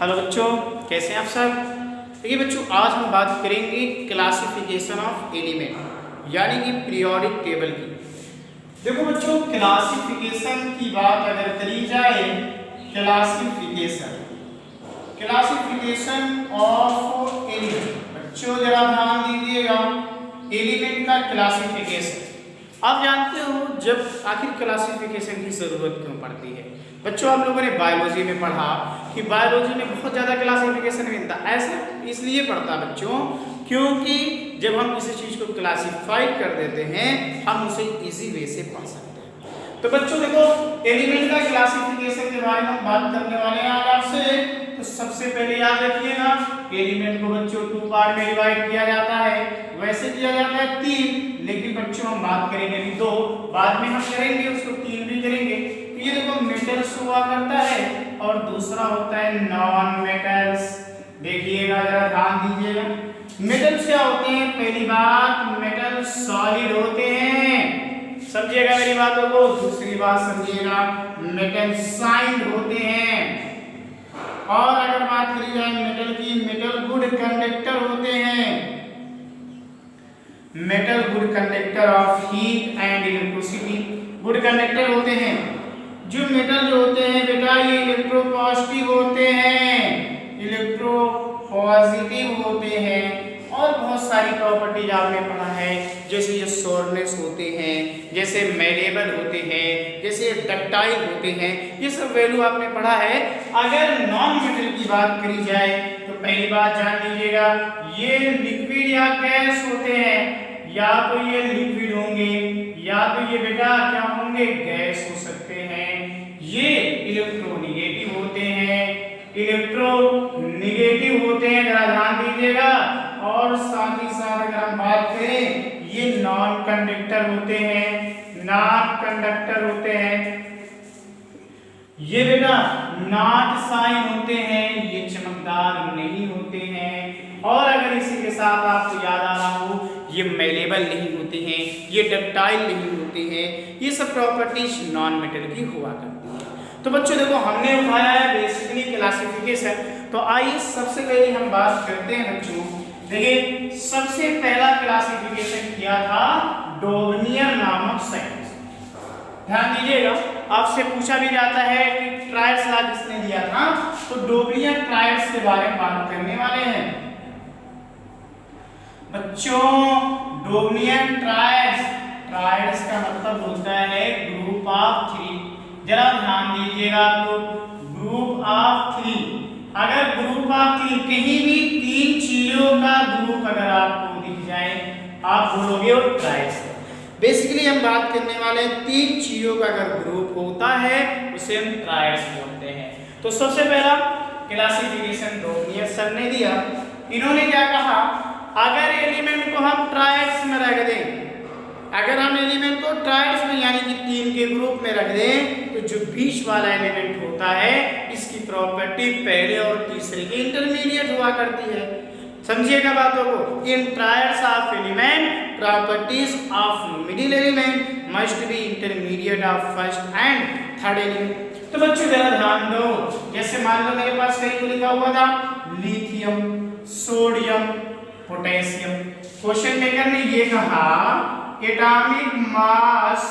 Hello बच्चों, कैसे हैं आप सब। देखिए बच्चों, आज हम बात करेंगे क्लासिफिकेशन ऑफ एलिमेंट यानी कि पीरियोडिक टेबल की। देखो बच्चों, क्लासिफिकेशन की बात अगर करी जाए, क्लासिफिकेशन ऑफ एलिमेंट, बच्चों जरा ध्यान दीजिएगा, एलिमेंट का क्लासिफिकेशन। आप जानते हो जब आखिर क्लासिफिकेशन की जरूरत क्यों पड़ती है। बच्चों आप लोगों ने बायोलॉजी में पढ़ा कि बायोलॉजी में बहुत ज़्यादा क्लासिफिकेशन मिलता है। ऐसा इसलिए पढ़ता बच्चों क्योंकि जब हम किसी चीज़ को क्लासिफाइड कर देते हैं हम उसे इजी वे से पढ़ सकते हैं। तो बच्चों देखो, एलिमेंट का क्लासिफिकेशन के बारे में हम बात करने वाले हैं आज आपसे। तो सबसे पहले याद रखिएगा, एलिमेंट को बच्चों 2 पार्ट में डिवाइड किया जाता है। वैसे किया जाता है 3, लेकिन बच्चों हम बात करेंगे अभी 2, बाद में हम करेंगे उसको 3 भी करेंगे। ये देखो, मेटल्स हुआ करता है और दूसरा होता है नॉन मेटल्स। देखिएगा जरा ध्यान दीजिएगा, मेटल्स क्या होते हैं। पहली बात, मेटल सॉलिड होते हैं, समझिएगा मेरी बातों को। दूसरी बात समझिएगा, मेटल साइंड होते हैं। और अगर बात करी जाए मेटल की, मेटल गुड कंडक्टर होते हैं, metal good conductor of heat and electricity, good conductor होते हैं। जो मेटल जो होते हैं बेटा, ये इलेक्ट्रो पॉजिटिव होते हैं, इलेक्ट्रो पॉजिटिव होते हैं। और बहुत सारी प्रॉपर्टीज आपने पढ़ा है, जैसे ये सोरनेस होते हैं, जैसे मेलेबल होते हैं, जैसे डक्टाइल होते हैं, ये सब वैल्यू आपने पढ़ा है। अगर नॉन मेटल की बात करी जाए तो पहली बात जान लीजिएगा, ये लिक्विड या गैस होते हैं। या तो ये लिक्विड होंगे या तो ये बेटा क्या होंगे, गैस हो सकते हैं। ये इलेक्ट्रोनेगेटिव होते हैं, इलेक्ट्रोनेगेटिव होते हैं, जरा ध्यान दीजिएगा। और साथ ही साथ अगर हम बात करें, ये नॉन कंडक्टर होते हैं, नॉन कंडक्टर होते हैं। ये बेटा नॉट साइन होते हैं, ये चमकदार नहीं होते हैं। और अगर इसी के साथ आपको याद आ रहा हो, ये मेलेबल नहीं होते हैं, ये डक्टाइल नहीं होते हैं। ये सब प्रॉपर्टीज नॉन मेटल की हुआ करती है। तो बच्चों देखो, हमने उठाया है बेसिकली क्लासिफिकेशन। तो आइए सबसे पहले हम बात करते हैं बच्चों। देखिए, सबसे पहला क्लासिफिकेशन किया था डोवनियर नामक साइंटिस्ट। ध्यान दीजिएगा, आपसे पूछा भी जाता है कि ट्रायड्स लॉ किसने दिया था, तो डोवनियर ट्रायड्स के बारे में बात करने वाले हैं बच्चों। डोवनियर ट्रायड्स, ट्रायड्स का मतलब होता है ग्रुप ऑफ 3। जरा ध्यान दीजिएगा आप लोग, ग्रुप ऑफ 3। अगर ग्रुप ऑफ 3, कहीं भी 3 चीजों का ग्रुप अगर आपको दिख जाए, आप बोलोगे वो ट्रायड्स। बेसिकली हम बात करने वाले हैं 3 चीजों का अगर ग्रुप होता है उसे हम ट्रायड्स बोलते हैं। तो सबसे पहला क्लासिफिकेशन डोवनियर सर ने दिया। इन्होंने क्या कहा, अगर एलिमेंट को हम ट्रायड्स में रख दें, अगर हम एलिमेंट को ट्रायड्स में यानी कि 3 के ग्रुप में रख दें, तो जो बीच वाला एलिमेंट होता है इसकी प्रॉपर्टी पहले और तीसरे के इंटरमीडिएट हुआ करती है। समझिएगा बातों को, in triads of element properties of middle element must be intermediate of first and third element. तो बच्चों जरा ध्यान दो, जैसे मान लो मेरे पास कहीं को लिखा हुआ था lithium, sodium, potassium. Question maker ने ये कहा atomic mass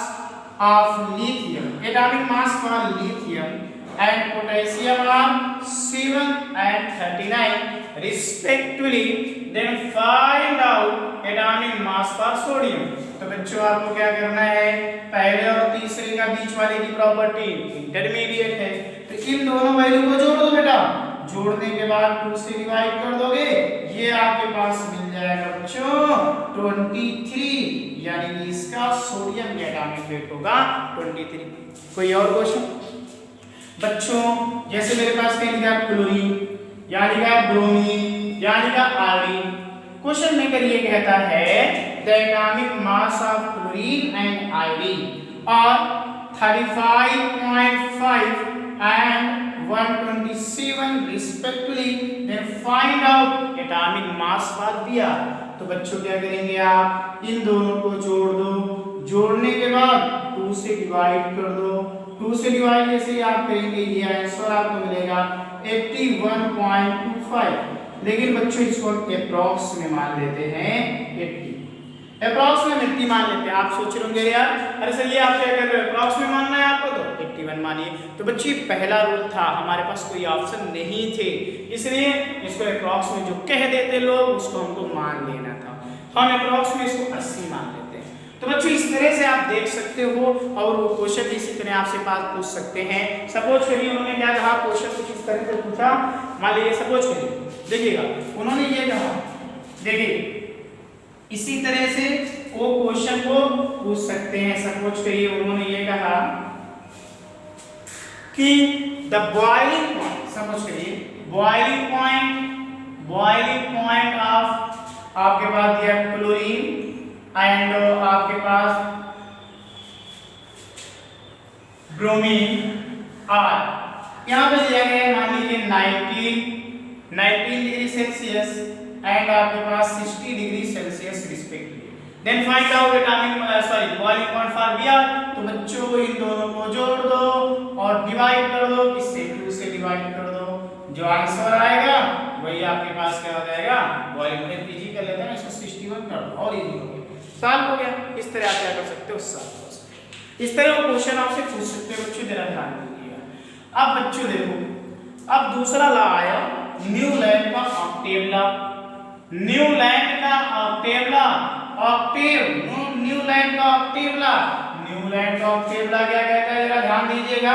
of lithium, atomic mass for lithium and potassium are 7 and 39 respectively, then find out atomic mass for sodium। तो बच्चों आपको क्या करना है, पहले और तीसरे का बीच वाले की प्रॉपर्टी इंटरमीडिएट है, तो इन दोनों वैल्यू को जोड़ दो बेटा। जोड़ने के बाद 2 से डिवाइड कर दोगे, ये आपके पास मिल जाएगा बच्चों 23, यानी कि इसका सोडियम का एटॉमिक वेट होगा 23। कोई और क्वेश्चन बच्चों, जैसे मेरे पास कहीं लिखा क्लोरीन, यहाँ लिखा ब्रोमीन, यहाँ लिखा आयोडीन। क्वेश्चन मेकर ये कहता है the atomic mass of chlorine and iodine are 35.5 and 127 respectively, then find out atomic mass for Br। तो बच्चों क्या करेंगे, आप इन दोनों को जोड़ दो, जोड़ने के बाद 2 से डिवाइड कर दो। 2 से डिवाइड जैसे आप करेंगे, ये आंसर आपको मिलेगा 81.25, लेकिन बच्चों इसको अप्रॉक्स में मान लेते हैं 80, अप्रॉक्स में 80 मान लेते हैं। आप सोच रहे होंगे यार अरे सर ये आप क्या कर रहे हो, अप्रॉक्स में मानना है आपको तो 81 मानिए। तो बच्चे पहला रूल था, हमारे पास कोई ऑप्शन नहीं थे, इसलिए इसको अप्रॉक्स में जो कह देते लोग उसको हमको मान लेना था। हम अप्रॉक्स में इसको 80 मान लेते हैं। तो बच्चों इस तरह से आप देख सकते हो, और वो क्वेश्चन इसी तरह आपसे पास पूछ सकते हैं। सपोज करिए उन्होंने क्या कहा, क्वेश्चन कुछ इस तरह से पूछा, मान लीजिए सपोज करिए, देखिएगा उन्होंने ये कहा, देखिए इसी तरह से वो क्वेश्चन को पूछ सकते हैं। सपोज करिए उन्होंने ये कहा कि द बॉइलिंग पॉइंट, सपोज करिए बॉइलिंग पॉइंट ऑफ, आपके पास दिया क्लोरीन एंड आपके पास ब्रोमीन आर, यहाँ पे दिया गया है मान लीजिए 19 डिग्री सेल्सियस एंड आपके पास 60 degree Celsius respectively. Then find out atomic boiling point for Br। तो बच्चों इन दोनों को जोड़ दो और डिवाइड कर दो, किससे 2 से डिवाइड कर दो, जो आंसर आएगा वही आपके पास क्या हो जाएगा, बॉइलिंग पॉइंट पीजी कर लेते हैं, इसको 61 कर दो और इजी हो गया, सॉल्व हो गया। इस तरह आप क्या कर सकते हो, सॉल्व कर सकते हो। इस तरह वो क्वेश्चन आपसे पूछ सकते हो बच्चों, जरा ध्यान दीजिएगा। अब बच्चों देखो, अब दूसरा लॉ आया न्यूलैंड का ऑक्टेव लॉ। न्यूलैंड का ऑक्टेव लॉ, ऑक्टेव न्यूलैंड का ऑक्टेव लॉ, न्यूलैंड का ऑक्टेव लॉ क्या कहता है, जरा ध्यान दीजिएगा।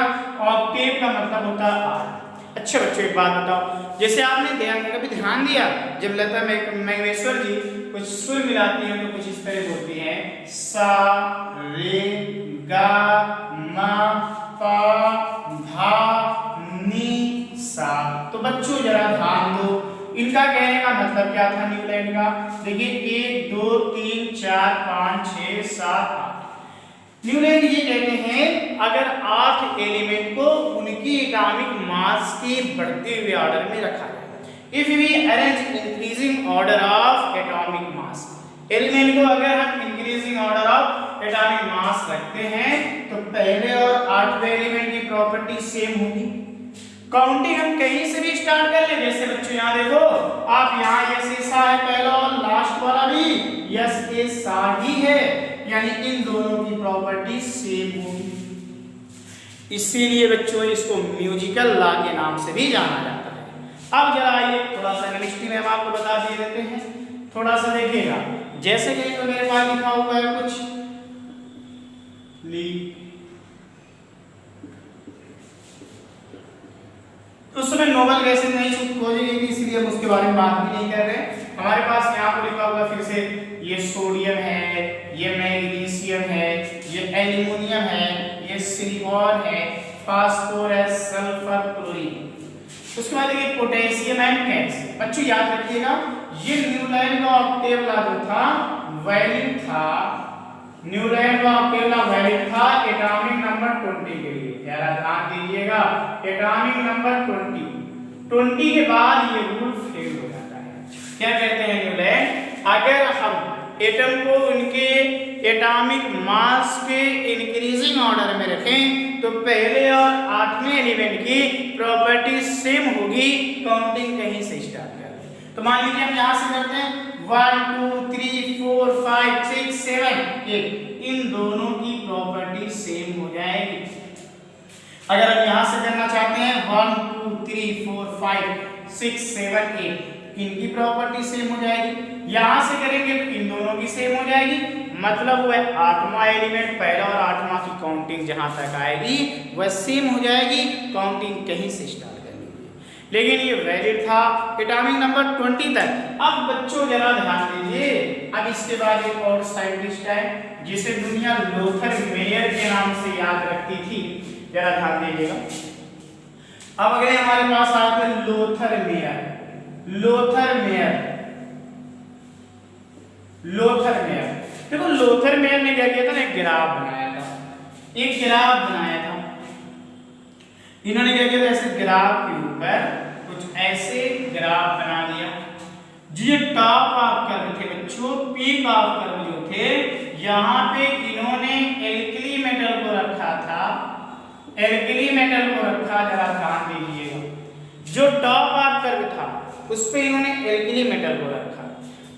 ऑक्टेव का मतलब होता है 8। अच्छा बच्चों एक बात बताओ, जैसे आपने कभी ध्यान दिया जब लता मंगेशकर जी कुछ सुर मिलाती हैं तो कुछ इस तरह होती हैं, सा रे गा मा पा धा नी सा। तो बच्चों जरा ध्यान दो, इनका कहने का मतलब क्या था न्यूलैंड का, देखिए 1 2 3 4 5 6 7 8। न्यूलैंड ये कहते हैं अगर 8 एलिमेंट को उनकी एटॉमिक मास के बढ़ते हुए ऑर्डर में रखा जाए, if we arrange increasing order of atomic mass, element को अगर हम increasing order of atomic mass रखते हैं तो पहले और 8वें एलिमेंट की प्रॉपर्टी सेम होगी। काउंटिंग हम कहीं से भी स्टार्ट कर ले, जैसे बच्चों यहाँ देखो आप यहाँ यस ए सा है पहला और लास्ट वाला भी यस ए सा ही है, यानी इन दोनों की प्रॉपर्टी सेम होगी। इसीलिए बच्चों इसको म्यूजिकल लॉ के नाम से भी जाना जाता है। अब जरा आइए थोड़ा सा केमिस्ट्री में हम आपको बता दिए देते हैं, थोड़ा सा देखिएगा। जैसे कि तो मेरे पास लिखा हुआ है कुछ ली, उसमें नोबल गैसेस नहीं खोजेंगे इसलिए हम उसके बारे में बात भी नहीं कर रहे। हमारे पास यहाँ पर लिखा हुआ फिर से ये सोडियम है, ये मैग्नीशियम है, ये एल्युमिनियम है, ये सिलिकॉन है, फास्फोरस, सल्फर, क्लोरीन। उसके बाद देखिए पोटेशियम एंड कैल्शियम। बच्चों याद रखिएगा ये न्यूलैंड का ऑक्टेव लॉ जो था वैलिड था, न्यूलैंड का ऑक्टेव लॉ वैलिड था एटॉमिक नंबर 20 के लिए। जरा ध्यान दीजिएगा, एटॉमिक नंबर 20 के बाद ये रूल फेल हो जाता है। क्या कहते हैं न्यूलैंड, अगर हम एटम को उनके एटॉमिक मास के इंक्रीजिंग ऑर्डर में रखें तो पहले और 8वें एलिमेंट की प्रॉपर्टी सेम होगी, काउंटिंग कहीं से स्टार्ट करें। तो मान लीजिए हम यहाँ से करते हैं 1 2 3 4 5 6 7 8, इन दोनों की प्रॉपर्टी सेम हो जाएगी। अगर हम यहाँ से करना चाहते हैं 1 2 3 4 5 6 7 8, इनकी प्रॉपर्टी सेम हो जाएगी। यहाँ से करेंगे तो इन दोनों की सेम हो जाएगी, मतलब वह 8वां एलिमेंट पहला और 8वां की काउंटिंग जहाँ तक आएगी वह सेम हो जाएगी, काउंटिंग कहीं से स्टार्ट करनी है। लेकिन ये वैलिड था एटॉमिक नंबर 20 तक। अब बच्चों जरा ध्यान दीजिए, अब इसके बाद एक और साइंटिस्ट है जिसे दुनिया लोथर मेयर के नाम से याद रखती थी, जरा ध्यान दीजिएगा। अब अगले हमारे पास आते हैं लोथर मेयर। लोथर मेयर देखो लोथर मेयर ने क्या किया था ना, एक ग्राफ बनाया था, इन्होंने क्या किया था, ऐसे ग्राफ के ऊपर कुछ ऐसे ग्राफ बना दिया। जो टॉप ऑफ कर्व थे बच्चों, पीक ऑफ कर्व जो थे, यहाँ पे इन्होंने एल्कली मेटल को रखा था, जरा ध्यान दीजिएगा। जो टॉप ऑफ कर्व था उस पे इन्होंने एल्कली मेटल को रखा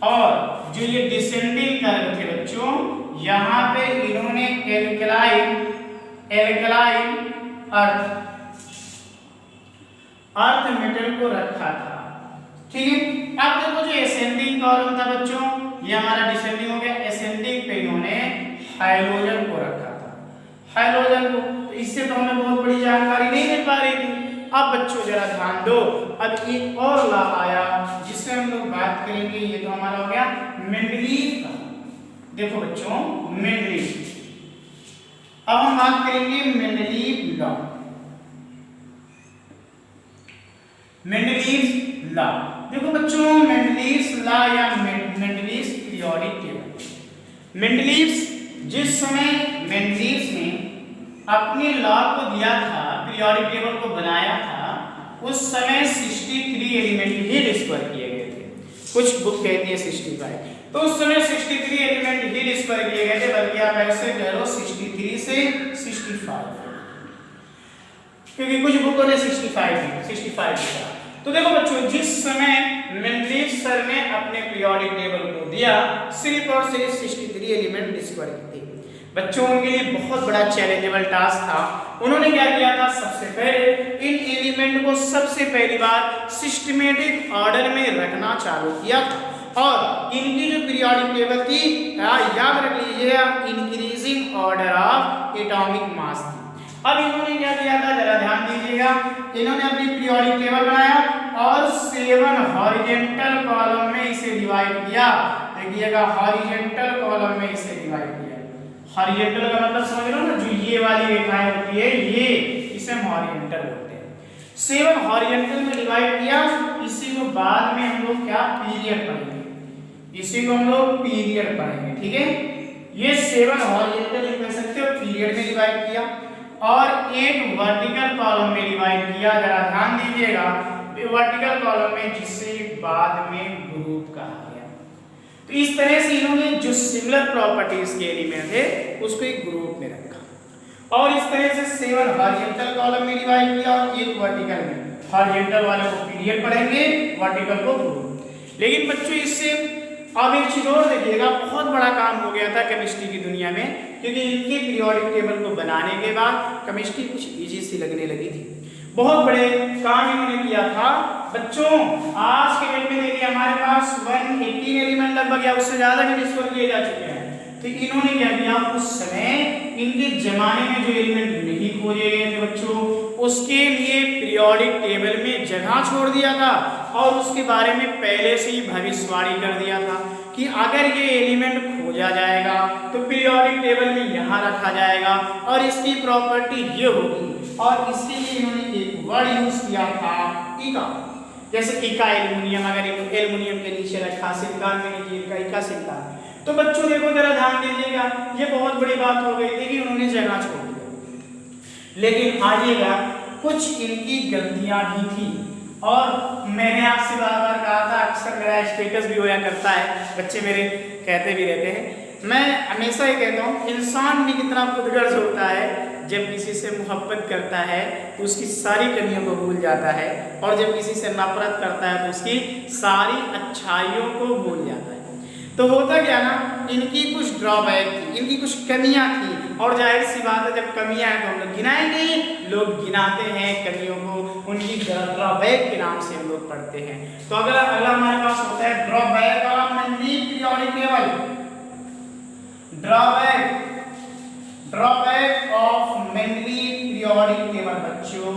और जो ये डिसेंडिंग कर्व थे बच्चों यहाँ पे इन्होंने एल्कलाइन अर्थ मेटल को रखा था। ठीक है, अब देखो जो एसेंडिंग कॉलम था बच्चों ये हमारा डिसेंडिंग हो गया, एसेंडिंग पे इन्होंने हाइड्रोजन को रखा था, हाइड्रोजन को। तो इससे तो हमें बहुत बड़ी जानकारी नहीं मिल पा रही थी। अब बच्चों जरा ध्यान दो, अब एक और लॉ आया जिससे हम लोग बात करेंगे, ये तो हमारा हो गया मेंडलीव का। देखो बच्चों मेंडलीव, अब हम बात करेंगे मेंडलीव लॉ। मेंडलीव लॉ, देखो बच्चों मेंडलीव लॉ या मेंडलीव पीरियोडिक टेबल। मेंडलीव जिस समय मेंडलीव ने अपने लॉ को दिया था, पीरियोडिक टेबल को बनाया था, उस समय 63 एलिमेंट ही डिस्कवर किए गए थे। कुछ बुक कहती है 65, तो उस समय 63 एलिमेंट ही डिस्कवर किए गए थे, बल्कि आप ऐसे कह लो 63 से 65, क्योंकि कुछ बुकों ने 65 लिखा। तो देखो बच्चों जिस समय मेंडलीव सर ने अपने पीरियोडिक टेबल को दिया, सिर्फ और सिर्फ 63 एलिमेंट डिस्कवर किए थे। बच्चों उनके लिए बहुत बड़ा चैलेंजेबल टास्क था। उन्होंने क्या किया था, सबसे पहले इन एलिमेंट को सबसे पहली बार सिस्टमेटिक ऑर्डर में रखना चालू किया था और इनकी जो पीरियोडिक टेबल थी याद रख लीजिएगा इंक्रीजिंग ऑर्डर ऑफ एटॉमिक मास थी। अब इन्होंने क्या किया था, जरा ध्यान दीजिएगा, इन्होंने अपनी पीरियोडिक टेबल बनाया और 7 हॉरिजॉन्टल कॉलम में इसे डिवाइड किया। देखिएगा हॉरिजॉन्टल कॉलम में इसे डिवाइड किया। हॉरिजॉन्टल का मतलब समझ लो ना, जो ये वाली रेखाएं होती है ये, इसे हम हॉरिजॉन्टल बोलते हैं। 7 हॉरिजॉन्टल में डिवाइड किया। इसी को बाद में हम लोग क्या पीरियड पढ़ेंगे, इसी को हम लोग पीरियड पढ़ेंगे। ठीक है, ये 7 हॉरिजॉन्टल कह सकते हो पीरियड में डिवाइड किया और एक वर्टिकल कॉलम में डिवाइड किया। जरा ध्यान दीजिएगा, वर्टिकल कॉलम में जिसे बाद में ग्रुप कहा गया। तो इस तरह से इन्होंने जो सिमिलर प्रॉपर्टीज के एलिमेंट थे उसको एक ग्रुप में रखा और इस तरह से 7 हॉरिजॉन्टल कॉलम में डिवाइड किया और एक वर्टिकल में। हॉरिजॉन्टल वाले को पीरियड पढ़ेंगे, वर्टिकल को ग्रुप। लेकिन बच्चों इससे अब एक चीज और देखिएगा, बहुत बड़ा काम हो गया था केमिस्ट्री की दुनिया में, क्योंकि इनके पीरियोडिक टेबल को बनाने के बाद केमिस्ट्री कुछ इजी सी लगने लगी थी। बहुत बड़े काम इन्होंने किया था। बच्चों आज के डेट में देखिए हमारे पास 118 एलिमेंट लगभग या उससे ज्यादा भी डिस्कवर किए जा चुके हैं। तो इन्होंने क्या किया, उस समय इनके जमाने में जो एलिमेंट नहीं खोजे गए थे बच्चों, उसके लिए पीरियोडिक टेबल में जगह छोड़ दिया था और उसके बारे में पहले से ही भविष्यवाणी कर दिया था कि अगर ये एलिमेंट खोजा जाएगा तो पीरियोडिक टेबल में यहाँ रखा जाएगा और इसकी प्रॉपर्टी ये होगी। और इसके लिए इन्होंने एक वर्ड यूज किया था इका, जैसे इका एल्युमिनियम, अगर एल्युमिनियम के नीचे रखा, सिलिकॉन के नीचे इका सिलिकॉन। तो बच्चों देखो जरा ध्यान दीजिएगा, ये बहुत बड़ी बात हो गई थी कि उन्होंने जगह छोड़ दी। लेकिन आइएगा कुछ इनकी गलतियां भी थी और मैंने आपसे बार बार कहा था, अक्सर मेरा स्टेटस भी होया करता है, बच्चे मेरे कहते भी रहते हैं, मैं हमेशा ये कहता हूँ इंसान में कितना खुदगर्ज होता है। जब किसी से मोहब्बत करता है तो उसकी सारी कमियों को भूल जाता है और जब किसी से नफरत करता है तो उसकी सारी अच्छाइयों को भूल जाता है। तो होता क्या ना, इनकी कुछ ड्रॉबैक थी, इनकी कुछ कमियां थी और जाहिर सी बात है जब कमियां हैं तो हम लोग गिनाएंगे, लोग गिनाते हैं कमियों को, उनकी ड्रॉबैक के नाम से हम लोग पढ़ते हैं। तो अगला हमारे पास होता है drawback of Mendeleev periodic table. Drawback of Mendeleev periodic table बच्चों,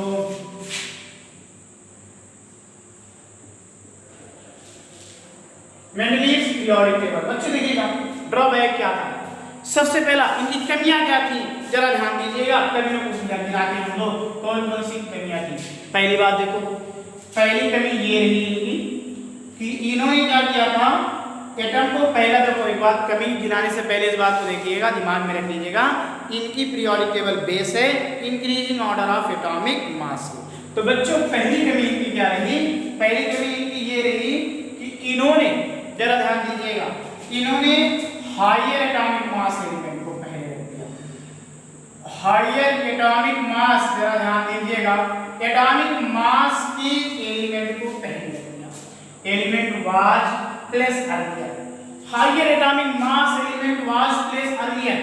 मेंडलीव पीरियोडिक टेबल बच्चों देखिएगा ड्रॉबैक क्या था। सबसे पहला इनकी कमियां क्या थी, जरा ध्यान दीजिएगा, कमियों को गिनाते हम लोग कौन कौन सी कमियां थी। पहली बात देखो, पहली कमी ये रही इनकी कि इन्होंने क्या किया था, एटम को पहला देखो एक बात, कमी गिनाने से पहले इस बात को देखिएगा, दिमाग में रख लीजिएगा, इनकी पीरियोडिक टेबल बेस है इंक्रीजिंग ऑर्डर ऑफ एटॉमिक मास। तो बच्चों पहली कमी इनकी क्या रही, पहली कमी इनकी ये रही कि इन्होंने, जरा ध्यान दीजिएगा, इन्होंने हायर एटॉमिक मास एलिमेंट को पहले रख दिया। हायर एटॉमिक मास, जरा ध्यान दीजिएगा, एटॉमिक मास की was placed earlier. Higher atomic mass element was placed earlier.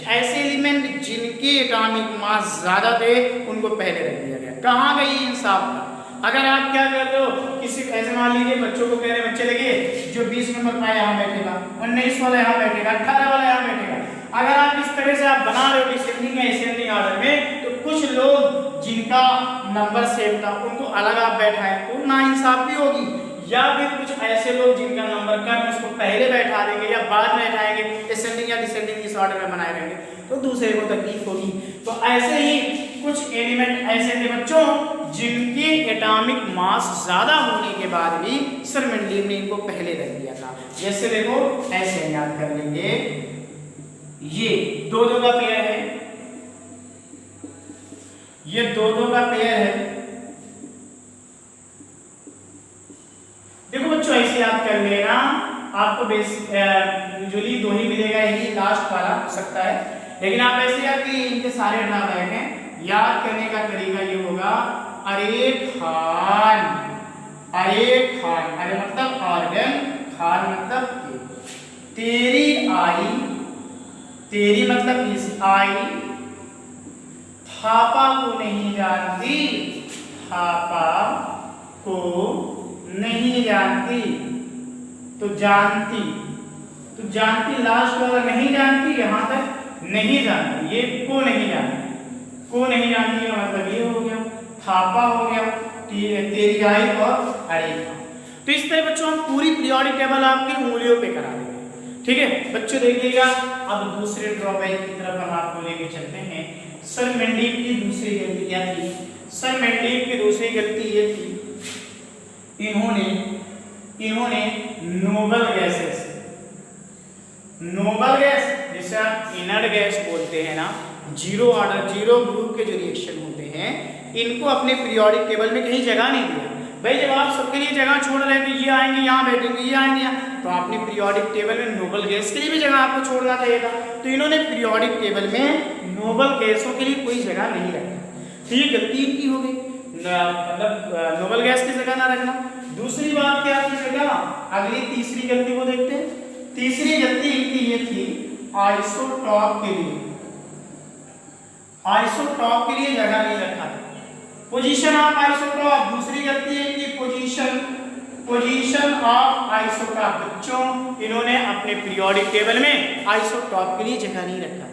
ऐसे एलिमेंट जिनके एटॉमिक मास ज्यादा थे उनको पहले रख दिया गया। कहाँ गई इंसाफ का? अगर आप क्या कर रहे हो, किसी ऐसे मान लीजिए बच्चों को कह रहे बच्चे देखिए जो 20 नंबर पाए यहाँ बैठेगा, 19 वाला यहाँ बैठेगा, 18 वाला यहाँ बैठेगा। अगर आप इस तरह से आप बना रहे हो डिसेंडिंग या असेंडिंग ऑर्डर में, तो कुछ लोग जिनका नंबर सेम था उनको अलग आप बैठाएं तो नाइंसाफी होगी, या फिर कुछ ऐसे लोग जिनका नंबर कम उसको पहले बैठा देंगे या बाद में बैठाएंगे, असेंडिंग या डिसेंडिंग इस ऑर्डर में बनाए रहेंगे तो दूसरे को तकलीफ होगी। तो ऐसे ही कुछ एलिमेंट ऐसे थे बच्चों जिनके एटॉमिक मास ज्यादा होने के बाद भी सर मेंडलीव ने इनको पहले रख दिया था। जैसे देखो ऐसे याद कर लेंगे, ये 2-2 का पेयर है, ये 2-2 का पेयर है। देखो बच्चों ऐसे याद कर लेना, आपको बेसिक यूजुअली 2 ही मिलेगा, यही लास्ट वाला हो सकता है, लेकिन आप ऐसे याद करिए इनके सारे ड्रॉबैक हैं। याद करने का तरीका ये होगा, अरे खान, अरे खान, अरे मतलब ऑर्गन, खान मतलब तेरी आई, तेरी मतलब इस आई, थापा को नहीं जानती, थापा को नहीं जानती, तो जानती, तो जानती लास्ट वाला नहीं जानती, यहां तक नहीं जानती, ये को नहीं जानती, को नहीं जानती का मतलब ये हो गया, थापा हो गया, तेरी आई और अरे। तो इस तरह बच्चों हम पूरी पीरियोडिक टेबल आपकी उंगलियों पे करा देंगे, ठीक है बच्चों। देखिएगा अब दूसरे ड्रॉबैक की तरफ हम आपको लेके चलते हैं। सर मेंडलीव की दूसरी गलती क्या थी? सर मेंडलीव की दूसरी गलती ये थी, इन्होंने नोबल गैसेस, नोबल गैस जिसे आप इनर्ट गैस बोलते हैं ना, जीरो ऑर्डर, जीरो ग्रुप के जो रिएक्शन होते हैं, इनको अपने पीरियोडिक टेबल में कहीं जगह नहीं दिया। भाई जब आप सबके लिए जगह छोड़ रहे थे, ये आएंगे यहाँ बैठेंगे, ये आएंगे यहाँ, तो आपने पीरियोडिक टेबल में नोबल गैस के लिए भी जगह आपको छोड़ना चाहिए था। तो इन्होंने पीरियोडिक टेबल में नोबल गैसों के लिए कोई जगह नहीं रखा, तो ये गलती इनकी हो गई, मतलब नोबल गैस की जगह ना रखना। दूसरी बात क्या थी बेटा, अगली तीसरी गलती को देखते हैं। तीसरी गलती इनकी ये थी, आइसोटॉप के लिए, आइसोटॉप के लिए जगह नहीं रखा था, पोजीशन ऑफ आइसोटॉप। दूसरी गलती है इनकी पोजीशन, पोजीशन ऑफ आइसोटॉप। बच्चों इन्होंने अपने पीरियोडिक टेबल में आइसोटॉप के लिए जगह नहीं रखा था।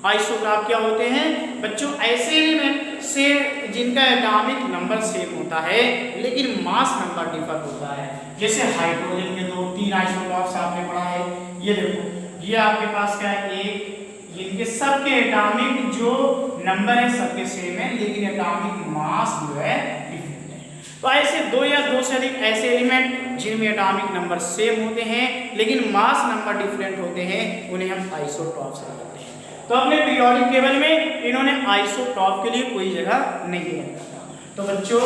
आइसोटॉप क्या होते हैं बच्चों? ऐसे एलिमेंट से जिनका एटॉमिक नंबर सेम होता है लेकिन मास नंबर डिफर होता है। जैसे हाइड्रोजन के 2-3 आइसोटॉप्स आपने पढ़ा है, ये देखो, ये आपके पास क्या है, एक, इनके सबके एटॉमिक जो नंबर है सबके सेम है लेकिन एटॉमिक मास जो है डिफरेंट है। तो ऐसे 2 या 2 से अधिक ऐसे एलिमेंट जिनमें एटॉमिक नंबर सेम होते हैं लेकिन मास नंबर डिफरेंट होते हैं, उन्हें हम आइसोटॉप्स कहते हैं। तो अपने पीरियोडिक टेबल में इन्होंने आइसोटॉप के लिए कोई जगह नहीं रखा था। तो बच्चों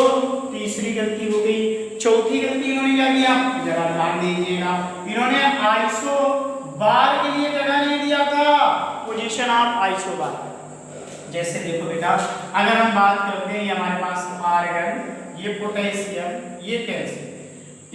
तीसरी गलती हो गई। चौथी गलती इन्होंने क्या किया, जरा ध्यान दीजिएगा, इन्होंने आइसो बार के लिए जगह नहीं दिया था, पोजीशन ऑफ आइसो बार। जैसे देखो बेटा, अगर हम बात करते हैं हमारे पास आर्गन, ये पोटेशियम, ये कैल्शियम,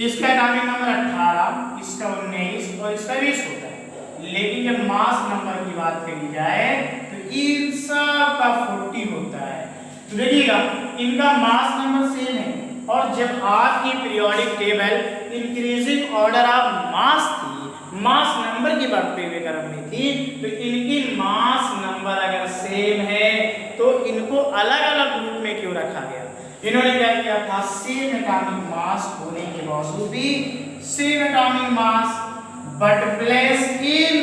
इसका एटॉमिक नंबर 18, इसका 19 और इसका 20 होता है, लेकिन जब मास नंबर की बात करी जाए तो इन सब का 40 होता है। तो देखिएगा इनका मास नंबर सेम है, और जब आपकी periodic table increasing order of mass थी, मास नंबर की बढ़ते हुए क्रम में थी, तो इनकी मास नंबर अगर सेम है तो इनको अलग अलग ग्रुप में क्यों रखा गया? इन्होंने क्या किया था, सेम एटॉमिक मास होने के बावजूद भी same atomic mass but place in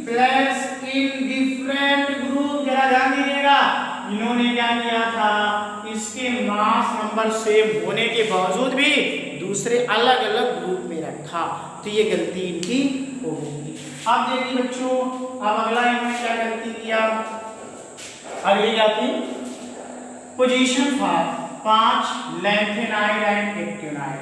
different group. जरा ध्यान दीजिएगा, इन्होंने क्या किया था, इसके मास नंबर सेम होने के बावजूद भी दूसरे अलग अलग ग्रुप में रखा, तो ये गलती इनकी हो गई। अब देखिए बच्चों, अब अगला इन्होंने क्या गलती किया, अगली क्या थी, position 5 lanthanide and actinoid,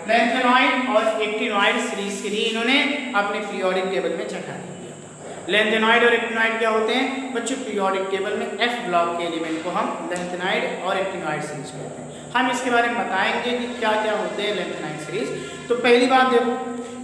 lanthanoid और एक्टिनोइड सीरीज के लिए इन्होंने अपने पीरियोडिक टेबल में जगह नहीं दिया था। लेंथेनॉइड और एक्टिनॉइड क्या होते हैं बच्चों? पीरियोडिक टेबल में एफ ब्लॉक के एलिमेंट को हम लेंथेनॉइड और एक्टिनॉइड सीरीज कहते हैं। हम इसके बारे में बताएंगे कि क्या क्या होते हैं लेंथेनॉइड सीरीज। तो पहली बात देखो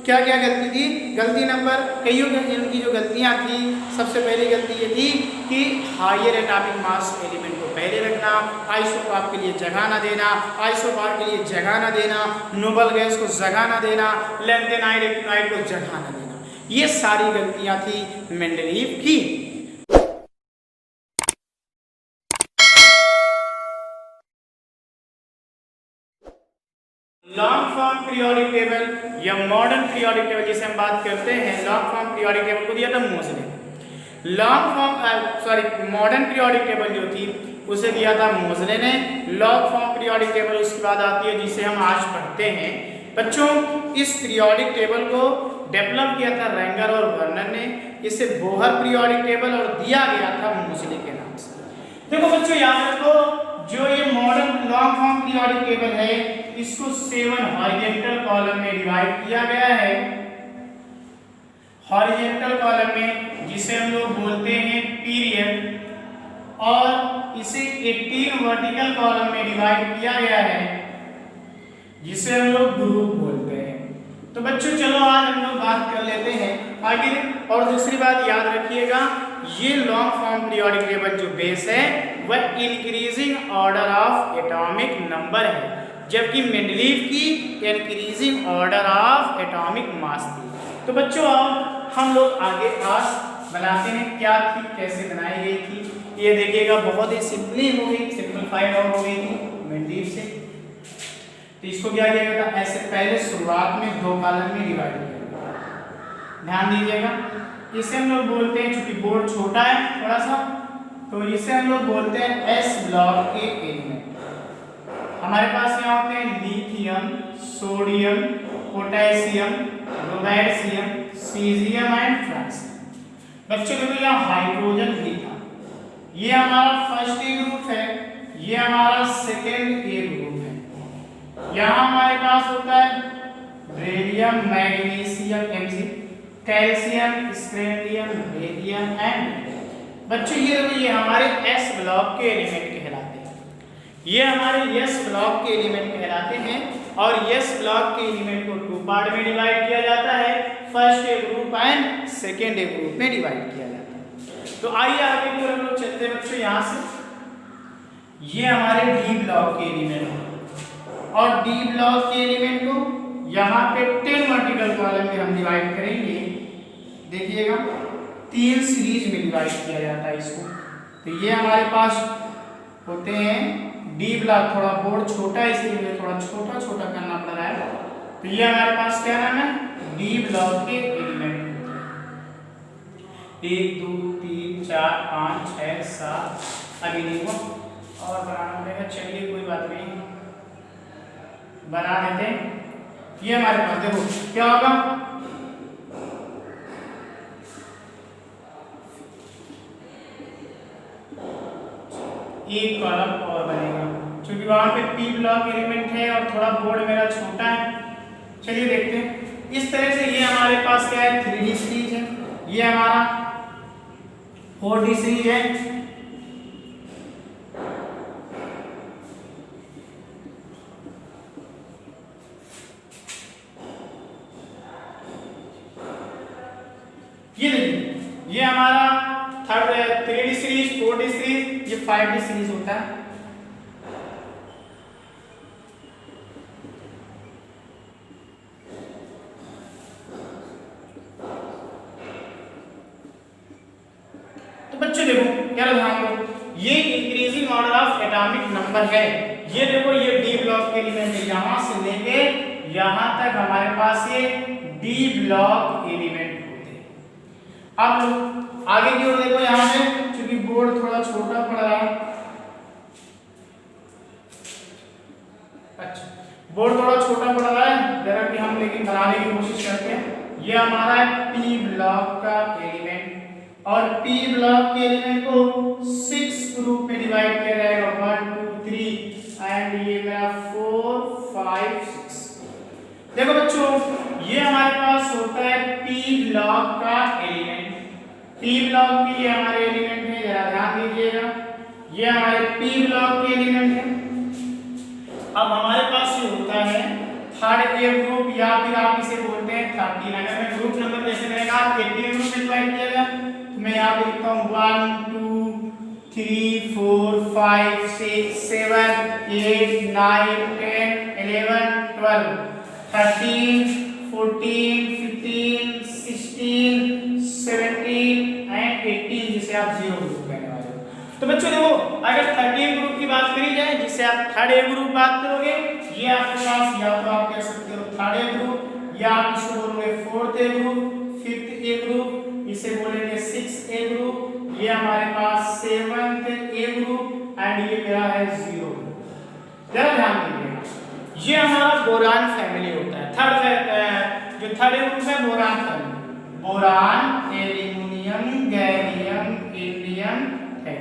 क्या क्या गलती थी। गलती नंबर कईयों इनकी जो गलतियां थी, सबसे पहली गलती ये थी कि हायर एटॉमिक मास एलिमेंट को पहले रखना, आइसोटॉप के लिए जगह ना देना, आइसोबार के लिए जगह ना देना, नोबल गैस को जगह ना देना, लेंथेनाइड एक्टिनाइड को जगह ना देना, ये सारी गलतियां थी मेंडलीव की। लॉन्ग फॉर्म पीरियोडिक टेबल या मॉडर्न पीरियोडिक टेबल जिसे हम बात करते हैं, लॉन्ग फॉर्म पीरियोडिक टेबल को दिया था मोज़ले ने। मॉडर्न पीरियोडिक टेबल जो थी उसे दिया था मोज़ले ने। लॉन्ग फॉर्म पीरियोडिक टेबल उसके बाद आती है जिसे हम आज पढ़ते हैं। बच्चों इस पीरियोडिक टेबल को डेवलप किया था रेंगर और वर्नर ने। इसे बोहर पीरियोडिक टेबल और दिया गया था मोज़ले के नाम से। देखो बच्चों याद रखो, जो ये modern long form periodic table है इसको 7 हॉरिजॉन्टल कॉलम में डिवाइड किया गया है। हॉरिजॉन्टल कॉलम में जिसे हम लोग बोलते हैं पीरियड, और इसे 18 वर्टिकल कॉलम में डिवाइड किया गया है जिसे हम लोग ग्रुप बोलते हैं। तो बच्चों चलो आज हम लोग बात कर लेते हैं आगे। और दूसरी बात याद रखिएगा, ये लॉन्ग फॉर्म पीरियोडिक टेबल जो बेस है वह increasing order of atomic number है, जबकि मेंडलीव की इंक्रीजिंग ऑर्डर ऑफ एटॉमिक मास थी। तो बच्चों अब हम लोग आगे आज बनाते हैं क्या थी, कैसे बनाई गई थी। ये देखिएगा बहुत ही सिंपली हो गई, सिंपलीफाइड और हो गई थी मेंडलीव से। तो इसको क्या किया गया था, ऐसे पहले शुरुआत में 2 कॉलम में डिवाइड किया गया। ध्यान दीजिएगा, इसे हम लोग बोलते हैं, चूंकि बोर्ड छोटा है थोड़ा सा, तो इसे हम लोग बोलते हैं एस ब्लॉक के एलिमेंट। हमारे पास यहाँ होते हैं lithium, sodium, potassium, rubidium, caesium and francium. बच्चों देखो यहाँ हाइड्रोजन भी था। ये हमारा फर्स्ट ए ग्रुप है, ये हमारा सेकेंड ए ग्रुप है। यहाँ हमारे पास होता है barium, magnesium, Mg, calcium, strontium, barium and. बच्चों ये देखो ये हमारे S ब्लॉक के एलिमेंट कहलाते हैं। ये हमारे S ब्लॉक के एलिमेंट कहलाते हैं और S ब्लॉक के एलिमेंट को 2 पार्ट में डिवाइड किया जाता है, first A group and second A group में डिवाइड किया जाता है। तो आइए आगे की ओर हम लोग चलते हैं बच्चों। यहाँ से ये हमारे D ब्लॉक के एलिमेंट हैं और D ब्लॉक के एलिमेंट को यहाँ पे 10 वर्टिकल कॉलम में हम डिवाइड करेंगे। देखिएगा 3 सीरीज में डिवाइड किया जाता है इसको। तो ये हमारे पास होते हैं D ब्लॉक, थोड़ा बोर्ड छोटा है इसलिए मुझे थोड़ा छोटा छोटा करना पड़ रहा है। तो ये हमारे पास क्या नाम है, D ब्लॉक के एलिमेंट होते हैं। 1 2 3 4 5 6 7 अभी नहीं हुआ और बनाना पड़ेगा, चलिए कोई बात नहीं बना देते हैं। ये हमारे पास देखो क्या होगा, एक कॉलम और बनेगा क्योंकि वहां पे P ब्लॉक एलिमेंट है और थोड़ा बोर्ड मेरा छोटा है। चलिए देखते हैं। इस तरह से ये हमारे पास क्या है, 3D सीरीज है, ये हमारा 4D सीरीज है। ये देखिए ये हमारा 3D सीरीज, 4D सीरीज, ये 5D सीरीज होता है। तो बच्चों देखो क्या ध्यान दो, ये increasing order of atomic number है। ये देखो ये D ब्लॉक के एलिमेंट है, यहां से लेके यहां तक हमारे पास ये D ब्लॉक एलिमेंट। अब आगे की ओर देखो, यहाँ पे क्योंकि बोर्ड थोड़ा छोटा पड़ रहा है, अच्छा बोर्ड थोड़ा छोटा पड़ रहा है जरा कि हम लेकिन बनाने की कोशिश करते हैं। ये हमारा है P ब्लॉक का एलिमेंट और P ब्लॉक के एलिमेंट को 6 ग्रुप में डिवाइड किया जाएगा, 1 2 3 एंड ये मेरा 4 5 6। देखो बच्चों ये हमारे पास होता है P ब्लॉक का एलिमेंट पी ब्लॉक के लिए हमारे एलिमेंट है, जरा ध्यान दीजिएगा, ये हमारे पी ब्लॉक के एलिमेंट है। अब हमारे पास ये होता है थर्ड ए ग्रुप या फिर आप इसे बोलते हैं 13। अगर मैं ग्रुप नंबर जैसे रहेगा 18 ग्रुप में डिवाइड किया जाए तो मैं यहाँ पे लिखता हूँ 1 2 3 4 5 6 7 8 9 10 11 12 13 14 15 16 17 एंड 18 जिसे आप 0 ग्रुप कहने वाले हो। तो बच्चों देखो, अगर 13 ग्रुप की बात करी जाए जिससे आप थर्ड ए ग्रुप बात करोगे, ये आपके पास या तो आप कह सकते हो थर्ड ए ग्रुप, या आप इसको बोलोगे फोर्थ ए ग्रुप, फिफ्थ ए ग्रुप, इसे बोलेंगे सिक्स्थ ए ग्रुप, ये हमारे पास सेवंथ ए ग्रुप एंड ये मेरा है 0 ग्रुप। जरा ध्यान दीजिएगा, ये हमारा बोरान फैमिली होता है। जो थर्ड ए ग्रुप है boron family, boron, aluminium, gallium, indium है।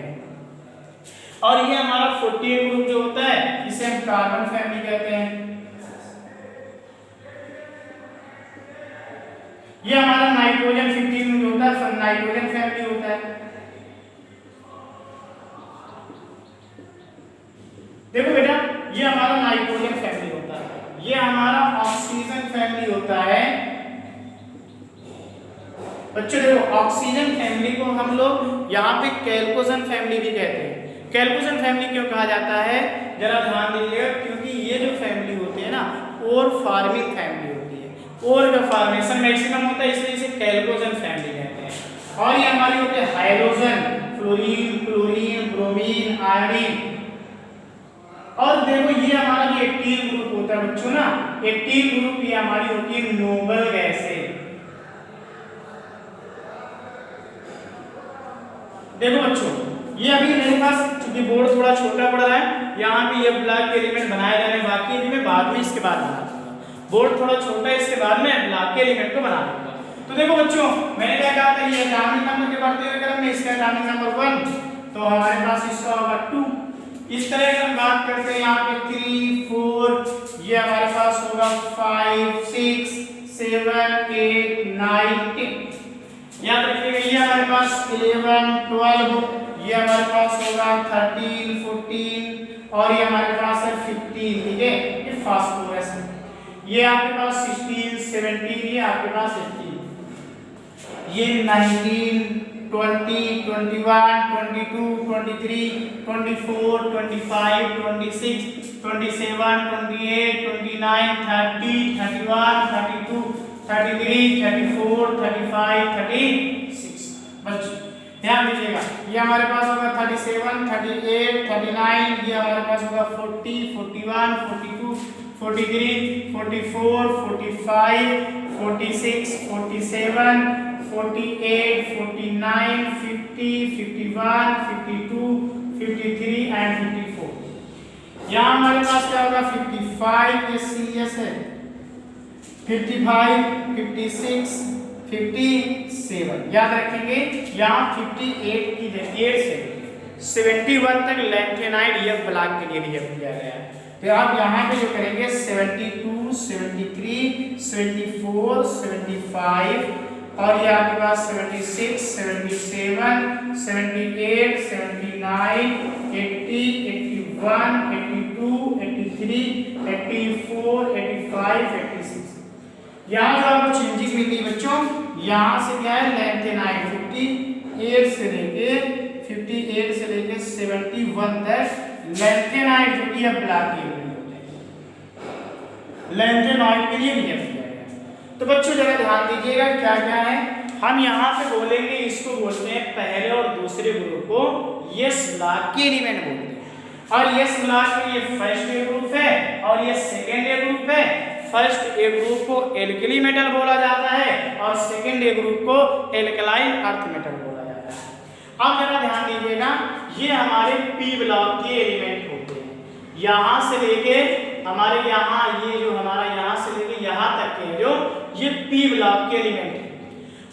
और ये हमारा 48 ग्रुप जो होता है इसे हम कार्बन फैमिली कहते हैं। ये हमारा नाइट्रोजन 15 जो होता है नाइट्रोजन फैमिली होता है। देखो बेटा, ये हमारा नाइट्रोजन फैमिली होता है, ये हमारा ऑक्सीजन फैमिली होता है। बच्चों देखो, ऑक्सीजन फैमिली को हम लोग यहाँ पे कैल्कोजन फैमिली भी कहते हैं। कैल्कोजन फैमिली क्यों कहा जाता है, जरा ध्यान दीजिएगा, क्योंकि ये जो फैमिली होती है ना ओर फार्मिंग फैमिली होती है। ओर का फॉर्मेशन मैक्सिमम होता है, इसलिए इसे कैल्कोजन फैमिली कहते हैं। और ये हमारी होती है hydrogen, fluorine, chlorine, bromine, iodine. और देखो ये हमारा जो 18 ग्रुप होता है बच्चों ना, 18 ग्रुप ये हमारी होती है नोबल गैसें। देखो बच्चों, ये अभी मेरे पास चूंकि बोर्ड थोड़ा छोटा पड़ रहा है, यहाँ पे ये ब्लॉक के एलिमेंट बनाए जाने बाकी है, मैं बाद में इसके बाद बना दूंगा। बोर्ड थोड़ा छोटा है, इसके बाद में ब्लॉक के एलिमेंट को बना दूंगा। तो देखो बच्चों, मैंने क्या कहा था, ये एटॉमिक नंबर के बढ़ते हुए क्रम में इसका एटॉमिक नंबर 1, तो हमारे पास इसका होगा 2। इस तरह से हम बात करते हैं यहाँ पे 3 4, ये हमारे पास होगा 5 6 7 8 9 10। याद रखिएगा, ये हमारे पास 11 12, ये हमारे पास होगा 13 14 और ये हमारे पास है 15। ठीक है, ये फास्फोरस है। ये आपके पास 16 17, ये आपके पास 18, ये 19 20 21 22 23 24 25 26 27 28 29 30 31 32 33 34 35 36। बच्चों ध्यान दीजिएगा, ये हमारे पास होगा 37 38 39, ये हमारे पास होगा 40 41 42 43 44 45 46 47 48 49 50 51 52 53 एंड 54। यहाँ हमारे पास क्या होगा 55, ये सीरियस है, 55 56 57। याद रखेंगे, यहाँ 58 की 8 से 71 तक लैंथेनाइड ये ब्लॉक के लिए रिजर्व किया गया है। तो आप यहाँ पे जो करेंगे 72 73 74 75 और ये आपके पास 76 77 78 79 80 81 82 83 84 85 86। यहाँ जो आपको चेंजिंग मिलती है बच्चों, यहाँ से क्या है लैंथेनाइड 58 से लेके 71 तक लैंथेनाइड जो कि ब्लॉक के लिए होते हैं, लैंथेनाइड के लिए नहीं है। तो बच्चों जरा ध्यान दीजिएगा क्या क्या है, हम यहाँ पे बोलेंगे, इसको बोलते हैं पहले और दूसरे ग्रुप को यस ब्लॉक के एलिमेंट बोलते हैं। और यस ब्लॉक में ये फर्स्ट ए ग्रुप है और ये सेकेंड ए ग्रुप है। फर्स्ट ए ग्रुप को एल्कली मेटल बोला जाता है और सेकेंड ए ग्रुप को एल्कलाइन अर्थ मेटल बोला जाता है। अब जरा ध्यान दीजिएगा, ये हमारे पी ब्लॉक के एलिमेंट होते हैं। यहाँ से लेके हमारे यहाँ ये जो हमारा यहाँ से लेके यहाँ तक के जो ये पी ब्लॉक के एलिमेंट है।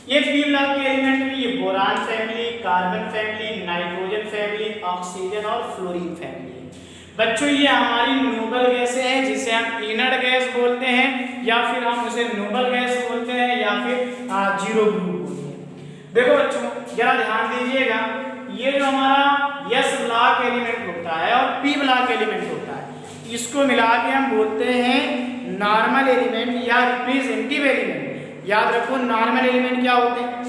ये पी ब्लॉक के एलिमेंट में ये boron family, carbon family, nitrogen family, oxygen और फ्लोरीन फैमिली है। बच्चों ये हमारी नोबल गैसें हैं जिसे हम इनर्ट गैस बोलते हैं या फिर हम उसे नोबल गैस बोलते हैं या फिर जीरो ग्रुप बोलते हैं। देखो बच्चों जरा ध्यान दीजिएगा, ये जो हमारा एस ब्लॉक एलिमेंट होता है और पी ब्लॉक एलिमेंट होता है, इसको मिला के हम बोलते हैं नॉर्मल एलिमेंट या रिप्रेजेंटेटिव एलिमेंट। याद रखो नॉर्मल एलिमेंट क्या होते हैं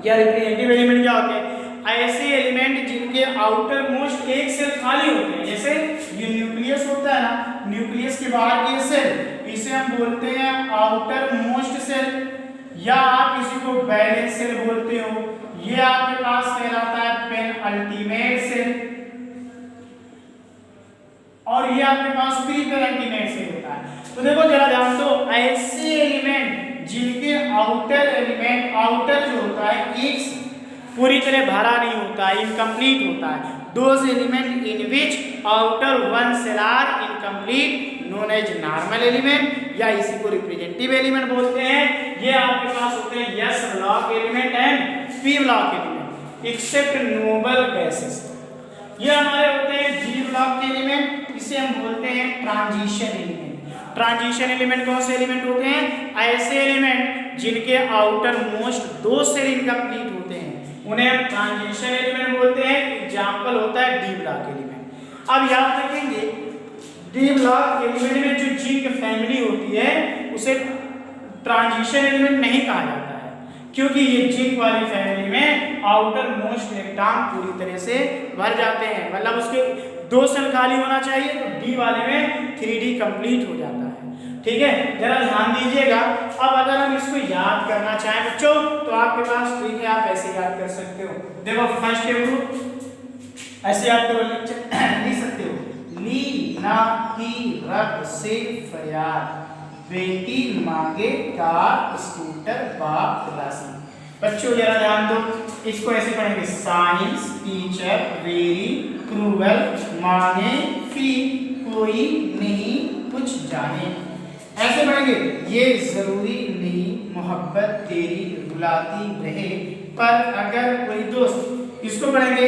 या रिप्रेजेंटेटिव एलिमेंट क्या होते हैं, ऐसे एलिमेंट जिनके आउटर मोस्ट एक सेल खाली होते हैं। जैसे ये न्यूक्लियस होता है ना, न्यूक्लियस के बाहर के सेल, इसे हम बोलते हैं आउटर मोस्ट सेल, या आप इसी को बैलेंस सेल बोलते हो। ये आपके पास कहलाता है पेन अल्टीमेट सेल, और ये आपके पास प्री पेन अल्टीमेट सेल होता है। तो देखो जरा ध्यान दो, ऐसे एलिमेंट जिनके आउटर एलिमेंट, आउटर जो होता है एक से पूरी तरह भरा नहीं होता है, इनकम्प्लीट होता है, those element in which outer one cell are incomplete known as normal element, या इसी को रिप्रेजेंटेटिव एलिमेंट बोलते हैं। ये आपके पास होते हैं s block element and p block element except noble gases. ये हमारे होते हैं जी ब्लॉक के एलिमेंट, इसे हम बोलते हैं ट्रांजिशन एलिमेंट। ट्रांजिशन एलिमेंट कौन से एलिमेंट होते हैं, ऐसे एलिमेंट जिनके आउटर मोस्ट दो सेल इनकम्प्लीट होते हैं, उन्हें हम ट्रांजिशन एलिमेंट बोलते हैं। एग्जांपल होता है डी ब्लॉक एलिमेंट। अब याद रखेंगे डी ब्लॉक एलिमेंट में जो जिंक फैमिली होती है उसे ट्रांजिशन एलिमेंट नहीं कहा जाता है, क्योंकि ये जिंक वाली फैमिली में आउटर मोस्ट इलेक्ट्रॉन पूरी तरह से भर जाते हैं, मतलब उसके दो सेल खाली होना चाहिए, तो डी वाले में 3D कंप्लीट हो जाता है। ठीक है, जरा ध्यान दीजिएगा। अब अगर हम इसको याद करना चाहें बच्चों तो आपके पास ठीक है, आप ऐसे याद कर सकते हो। देखो फर्स्ट ग्रुप ऐसे याद करो, लिख सकते हो, ली ना की रब से फरियाद, बेटी मांगे कार स्कूटर बाप राशि। बच्चों जरा ध्यान दो, इसको ऐसे पढ़ेंगे, साइंस टीचर वेरी क्रूअल, मांगे फी कोई नहीं कुछ जाने, ऐसे पढ़ेंगे। ये जरूरी नहीं मोहब्बत तेरी रुलाती रहे, पर अगर कोई दोस्त, इसको पढ़ेंगे,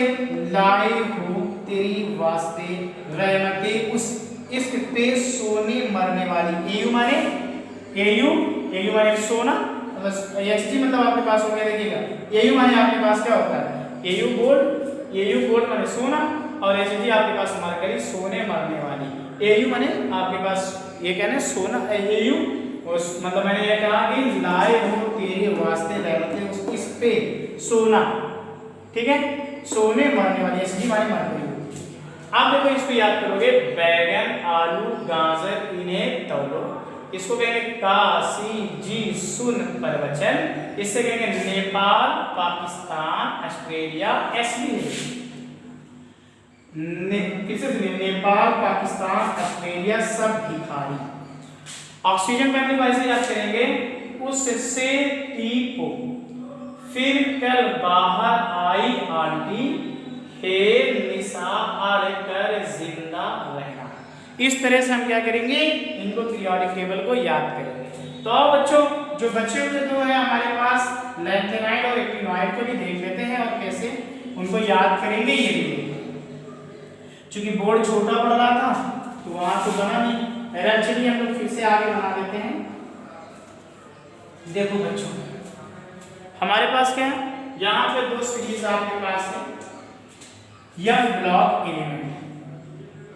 लाए हो तेरी वास्ते रहमते उस इश्क पे सोने मरने वाली। एयू माने एयू माने सोना, एच मतलब आपके पास हो गया, देखिएगा एयू माने आपके पास क्या होता है, एयू गोल्ड माने सोना, और एच आपके पास मरकरी सोने मरने वाली। एयू माने आपके पास ये कहने सोना, एयू मतलब मैंने ये कहा कि लाए हो तेरे वास्ते रहमते इस पे सोना, ठीक है, सोने मरने वाली, एच माने मरकरी। आप देखो इसको याद करोगे, बैगन आलू गाजर इन्हें तौलो, इसको कहेंगे काशी जी सुन प्रवचन, इससे कहेंगे Nepal Pakistan Australia SB, Nepal Pakistan Australia सब भिखारी। ऑक्सीजन फैमिली को ऐसे याद करेंगे, उससे टीपो फिर कल बाहर आई आंटी, हे निशा अड़ कर जिंदा रहना। इस तरह से हम क्या करेंगे, इनको पीरियोडिक टेबल को याद करेंगे। तो बच्चों जो बच्चे हुए तो है हमारे पास लैंथेनाइड और एक्टिनोइड को भी देख लेते हैं और कैसे उनको याद करेंगे, ये भी देखेंगे। चूंकि बोर्ड छोटा पड़ रहा था तो वहां तो बना नहीं, पहले चलिए हम लोग फिर से आगे बना देते हैं। देखो बच्चों हमारे पास क्या है, यहाँ पे दो सीरीज आपके पास है, एफ ब्लॉक एलिमेंट।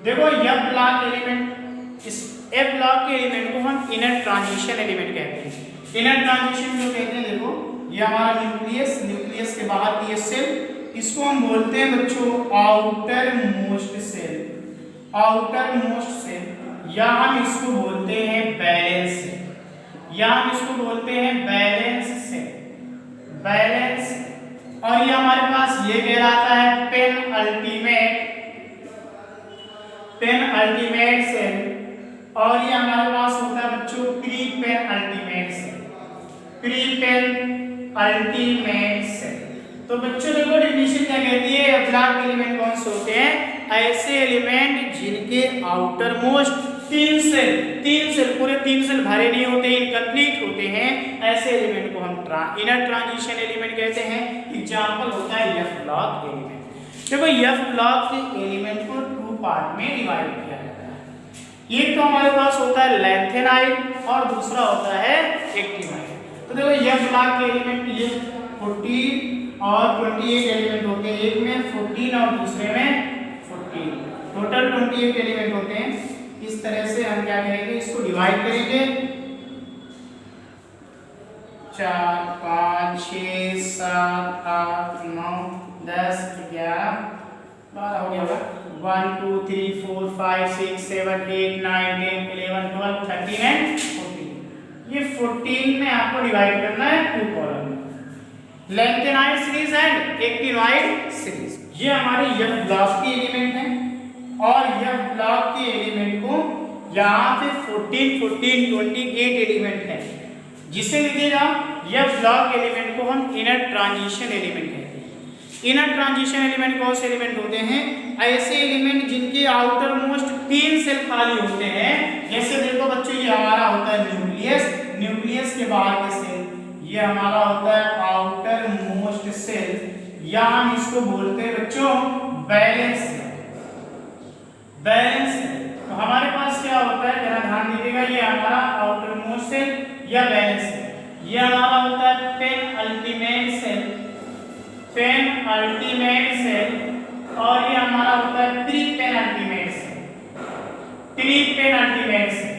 देखो एफ ब्लॉक एलिमेंट, इस एफ ब्लॉक के एलिमेंट को हम इनर ट्रांजिशन एलिमेंट कहते हैं। इनर ट्रांजिशन जो कहते हैं, देखो ये हमारा न्यूक्लियस, न्यूक्लियस के बाहर की ये सेल, इसको हम बोलते हैं बच्चों outermost shell, outermost shell, या हम इसको बोलते हैं बैलेंस सेल, या हम इसको बोलते हैं बैलेंस सेल, बैलेंस। और ये हमारे पास ये कहलाता है पेन अल्टीमेट सेल, और ये हमारे पास होता है बच्चों pre pen ultimate shell, pre pen ultimate shell. तो बच्चों देखो डेफिनेशन क्या कहती है, ब्लॉक एलिमेंट कौन से होते हैं, ऐसे एलिमेंट जिनके आउटर मोस्ट तीन सेल पूरे तीन सेल भरे नहीं होते, इनकम्प्लीट होते हैं, ऐसे एलिमेंट को हम इनर ट्रांजिशन एलिमेंट कहते हैं। एग्जांपल होता है एफ ब्लॉक एलिमेंट। देखो एफ ब्लॉक के एलिमेंट को टू पार्ट में डिवाइड किया जाता है, एक तो हमारे पास होता है लैंथेनाइड और दूसरा होता है एक्टिनाइड। तो देखो एफ ब्लॉक के एलिमेंट ये 14 और 28 एलिमेंट होते हैं, एक में 14 और दूसरे में 14, टोटल 28 एलिमेंट होते हैं। इस तरह से हम क्या करेंगे, इसको डिवाइड करेंगे 4 5 6 7 8 9 10 11 12 हो गया, 1 2 3 4 5 6 7 8 9 10 11 12 13 एंड 14। ये 14 में आपको डिवाइड करना है 2 कॉलम में, lanthanide series and actinoid series. ये हमारे यह ब्लॉक के एलिमेंट हैं और यह ब्लॉक के एलिमेंट को यहाँ पे 14 14 28 एलिमेंट है, जिसे लिखिएगा यह ब्लॉक एलिमेंट को हम इनर ट्रांजिशन एलिमेंट कहते हैं। इनर ट्रांजिशन एलिमेंट कौन से एलिमेंट होते हैं, ऐसे एलिमेंट जिनके आउटर मोस्ट 3 सेल खाली होते हैं। जैसे देखो बच्चों, ये हमारा होता है न्यूक्लियस, न्यूक्लियस के बाहर के सेल, ये हमारा होता है आउटर मोस्ट सेल, या हम इसको बोलते हैं बच्चों बैलेंस। बैलेंस तो हमारे पास क्या होता है, जरा ध्यान दीजिएगा, ये हमारा आउटर मोस्ट सेल या बैलेंस सेल, ये हमारा होता है pen ultimate shell, pen ultimate shell, और ये हमारा होता है pre pen ultimate shell, pre pen ultimate shell.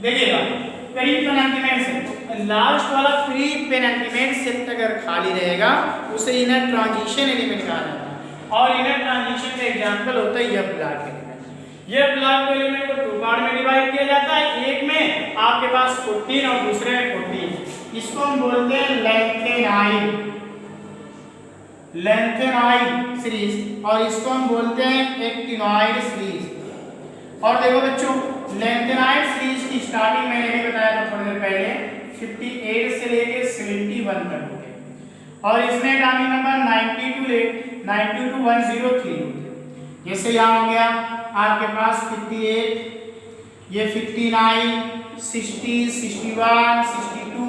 देखिएगा pre pen ultimate shell, last वाला प्री पेन अल्टीमेट सेल अगर खाली रहेगा उसे इनर ट्रांजिशन एलिमेंट कहा जाता है। और इनर ट्रांजिशन का एग्जांपल होता है यह ब्लॉक एलिमेंट। यह ब्लॉक एलिमेंट को 2 पार्ट में डिवाइड किया जाता है, एक में आपके पास 14 और दूसरे में 14। इसको हम बोलते हैं लेंथेनाइड, लेंथेनाइड सीरीज, और इसको हम बोलते हैं एक्टिनोइड सीरीज। और देखो बच्चों, लेंथेनाइड सीरीज की स्टार्टिंग मैंने भी बताया था थोड़ी देर पहले, 58 से लेके 71 तक होते हैं, और इसमें एटॉमिक नंबर 92 to 103 होते हैं। जैसे यहाँ हो गया आपके पास 58, ये 59, 60, 61, 62,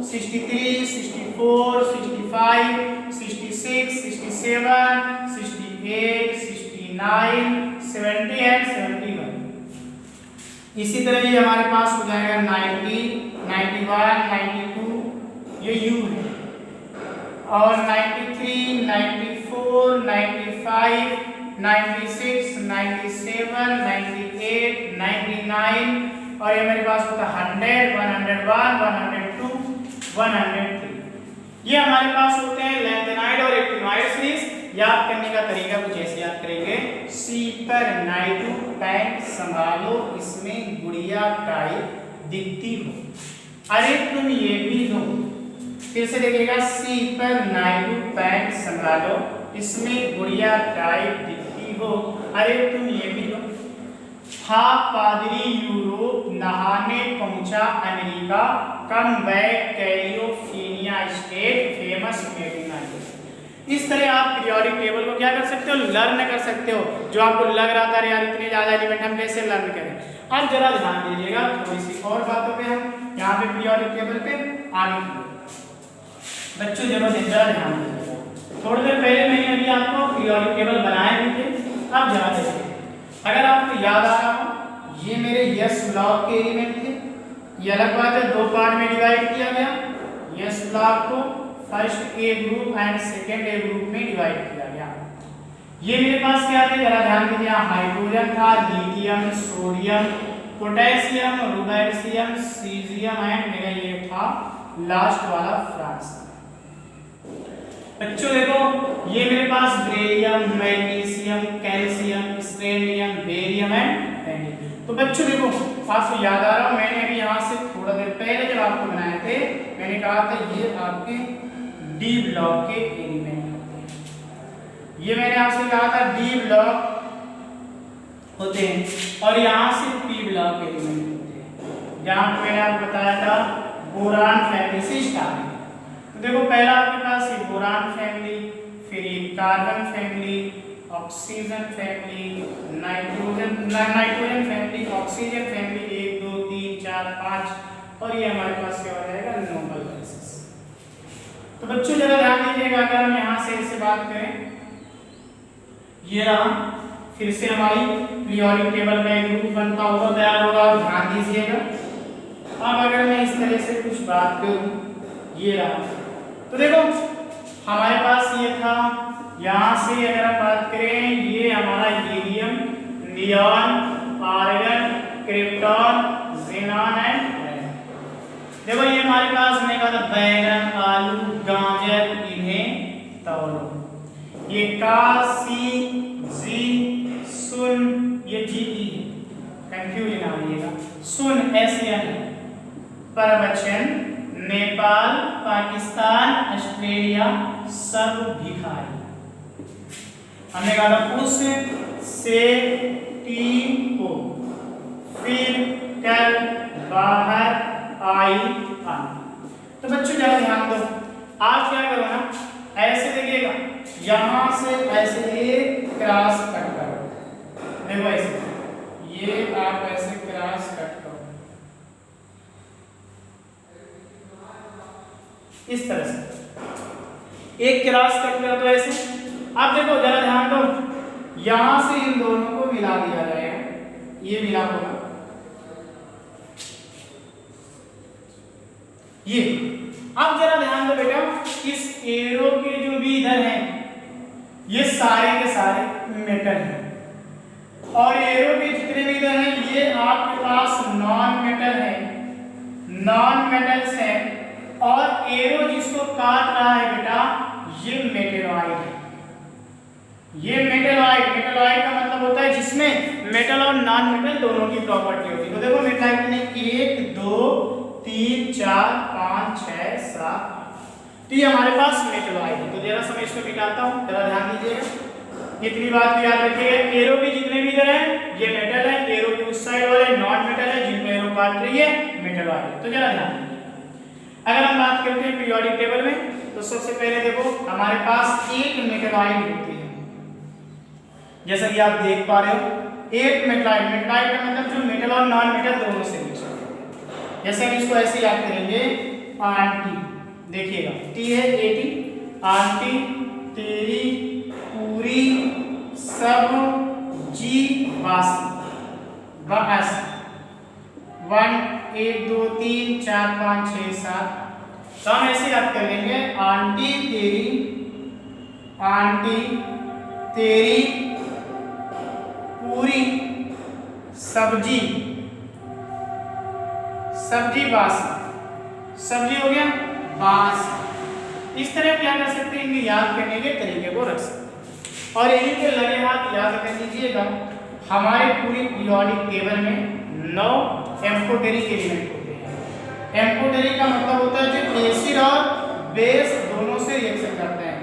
63, 64, 65, 66, 67, 68, 69, 70 एंड 71। इसी तरह ये हमारे पास हो जाएगा 90, 91, 92, ये U है, और 93, 94, 95, 96, 97, 98, 99, और ये मेरे पास होता है 100, 101, 102, 103। ये हमारे पास होते हैं लेंथेनाइड और एक्टिनोइड सीरीज। याद करने का तरीका कुछ ऐसे याद करेंगे, सी पर नाइटू पैंट संभालो, इसमें गुड़िया टाइप दिखती हो, अरे तुम ये भी हो। फिर से देखिएगा, सी पर नायडू पैंट संभालो, इसमें गुड़िया टाइप दिखती हो, अरे तुम ये भी हो। हा पादरी यूरोप नहाने पहुंचा America, come back California state famous मेडिना। इस तरह आप पीरियोडिक टेबल को क्या कर सकते हो, लर्न कर सकते हो। जो आपको लग रहा था यार इतने ज्यादा एलिमेंट हम कैसे लर्न करें, अब जरा ध्यान दीजिएगा थोड़ी सी और बातों पे। हम यहाँ पे पीरियोडिक टेबल पे आगे बच्चों जरा ध्यान दीजिएगा। थोड़ी देर पहले मैंने अभी आपको पीरियोडिक टेबल बनाए भी थे, अब जरा देखिए, अगर आपको याद आ रहा हो, ये मेरे यस ब्लॉक के एलिमेंट थे। ये अलग बात है, 2 पार्ट में डिवाइड किया गया। यस ब्लॉक को first A group and second A group में डिवाइड किया गया। ये मेरे पास क्या थे, जरा ध्यान दीजिए, हाइड्रोजन था, lithium, sodium, potassium, rubidium, caesium and मेरा ये था लास्ट वाला फ्रांस। बच्चों देखो, ये मेरे पास barium, magnesium, calcium, strontium, barium and radium. तो बच्चों देखो, आपको याद आ रहा हो, मैंने अभी यहाँ से थोड़ा देर पहले जब आपको बनाए थे, मैंने कहा था ये आपके डी ब्लॉक के एलिमेंट होते हैं। ये मैंने आपसे कहा था डी ब्लॉक होते हैं, और यहाँ से पी ब्लॉक के एलिमेंट होते हैं। जहाँ मैंने आपको बताया था बोरान फैमिली से स्टार्ट है। तो देखो, पहला आपके पास ये बोरान फैमिली, फिर ये carbon family, oxygen family, nitrogen family, oxygen family, 1 2 3 4 5, और ये हमारे पास क्या हो जाएगा, नोबल गैसेस। तो बच्चों जरा ध्यान दीजिएगा, अगर हम यहाँ से इसे बात करें, ये रहा, फिर से हमारी पीरियोडिक टेबल में ग्रुप बनता होगा, तैयार होगा, ध्यान दीजिएगा। अब अगर मैं इस तरह से कुछ बात करूं, ये रहा। तो देखो हमारे पास ये था, यहाँ से अगर हम बात करें ये हमारा helium, neon, argon, krypton, xenon and देखो ये हमारे पास हमने कहा था बैंगन, आलू, गाजर, इन्हें तौलो। ये का, सी, जी, सुन, ये जी ई कंफ्यूजन ना होइएगा, सुन एशियन, प्रवचन, नेपाल, पाकिस्तान, ऑस्ट्रेलिया सब भिखारी। हमने कहा था उस से टीम को फिर कल बाहर आई आना। तो बच्चों जरा ध्यान दो, आप क्या करो ना, ऐसे देखिएगा, यहां से ऐसे एक क्रॉस कट करो, देखो ऐसे, ये आप ऐसे क्रॉस कट करो इस तरह से, एक क्रॉस कट करो तो ऐसे। अब देखो जरा ध्यान दो, यहां से इन दोनों को मिला दिया जाएगा, ये मिला होगा ये। अब जरा ध्यान दो बेटा, इस एरो के जो भी इधर हैं ये सारे के सारे मेटल हैं, और एरो के जितने भी इधर हैं ये आपके पास नॉन मेटल है, नॉन मेटल्स है। और एरो जिसको काट रहा है बेटा ये मेटेलॉइड है, ये मेटेलॉइड, मेटेलॉइड का मतलब होता है जिसमें मेटल और नॉन मेटल दोनों की प्रॉपर्टी होती है। तो देखो मेटेलॉइड ने 1 2 3 4 5 6 7 तो ये हमारे पास मेटेलॉइड है। तो जरा सा मैं इसको मिटाता हूँ, जरा ध्यान दीजिएगा, इतनी बात भी याद रखिएगा, एरो भी जितने भी इधर हैं ये मेटल है, एरो के उस साइड वाले नॉन मेटल है, जिनको एरो काट रही है मेटेलॉइड है। तो जरा ध्यान दीजिए, अगर हम बात करते हैं पीरियोडिक टेबल में, तो सबसे पहले देखो हमारे पास एक मेटेलॉइड होती है, जैसा कि आप देख पा रहे हो, एक मेटेलॉइड, मेटेलॉइड का मतलब जो मेटल और नॉन मेटल दोनों से मिक्स होता है। जैसे हम इसको ऐसे याद करेंगे, आंटी, देखिएगा टी है एटी, आंटी, तेरी, पूरी, सब, जी, बासी, बस 1 1 2 3 4 5 6 7। तो हम ऐसे याद कर लेंगे, आंटी तेरी, आंटी तेरी, पूरी, सब्जी, सब्जी बासी, सब्जी हो गया बास। इस तरह क्या कर सकते हैं, इन्हें याद करने के तरीके को रख सकते हैं। और यही के लगे हाथ याद कर लीजिएगा, हमारे पूरी पीरियोडिक टेबल में 9 एम्फोटेरिक एलिमेंट होते हैं। एम्फोटेरिक का मतलब होता है जो एसिड और बेस दोनों से रिएक्शन करते हैं,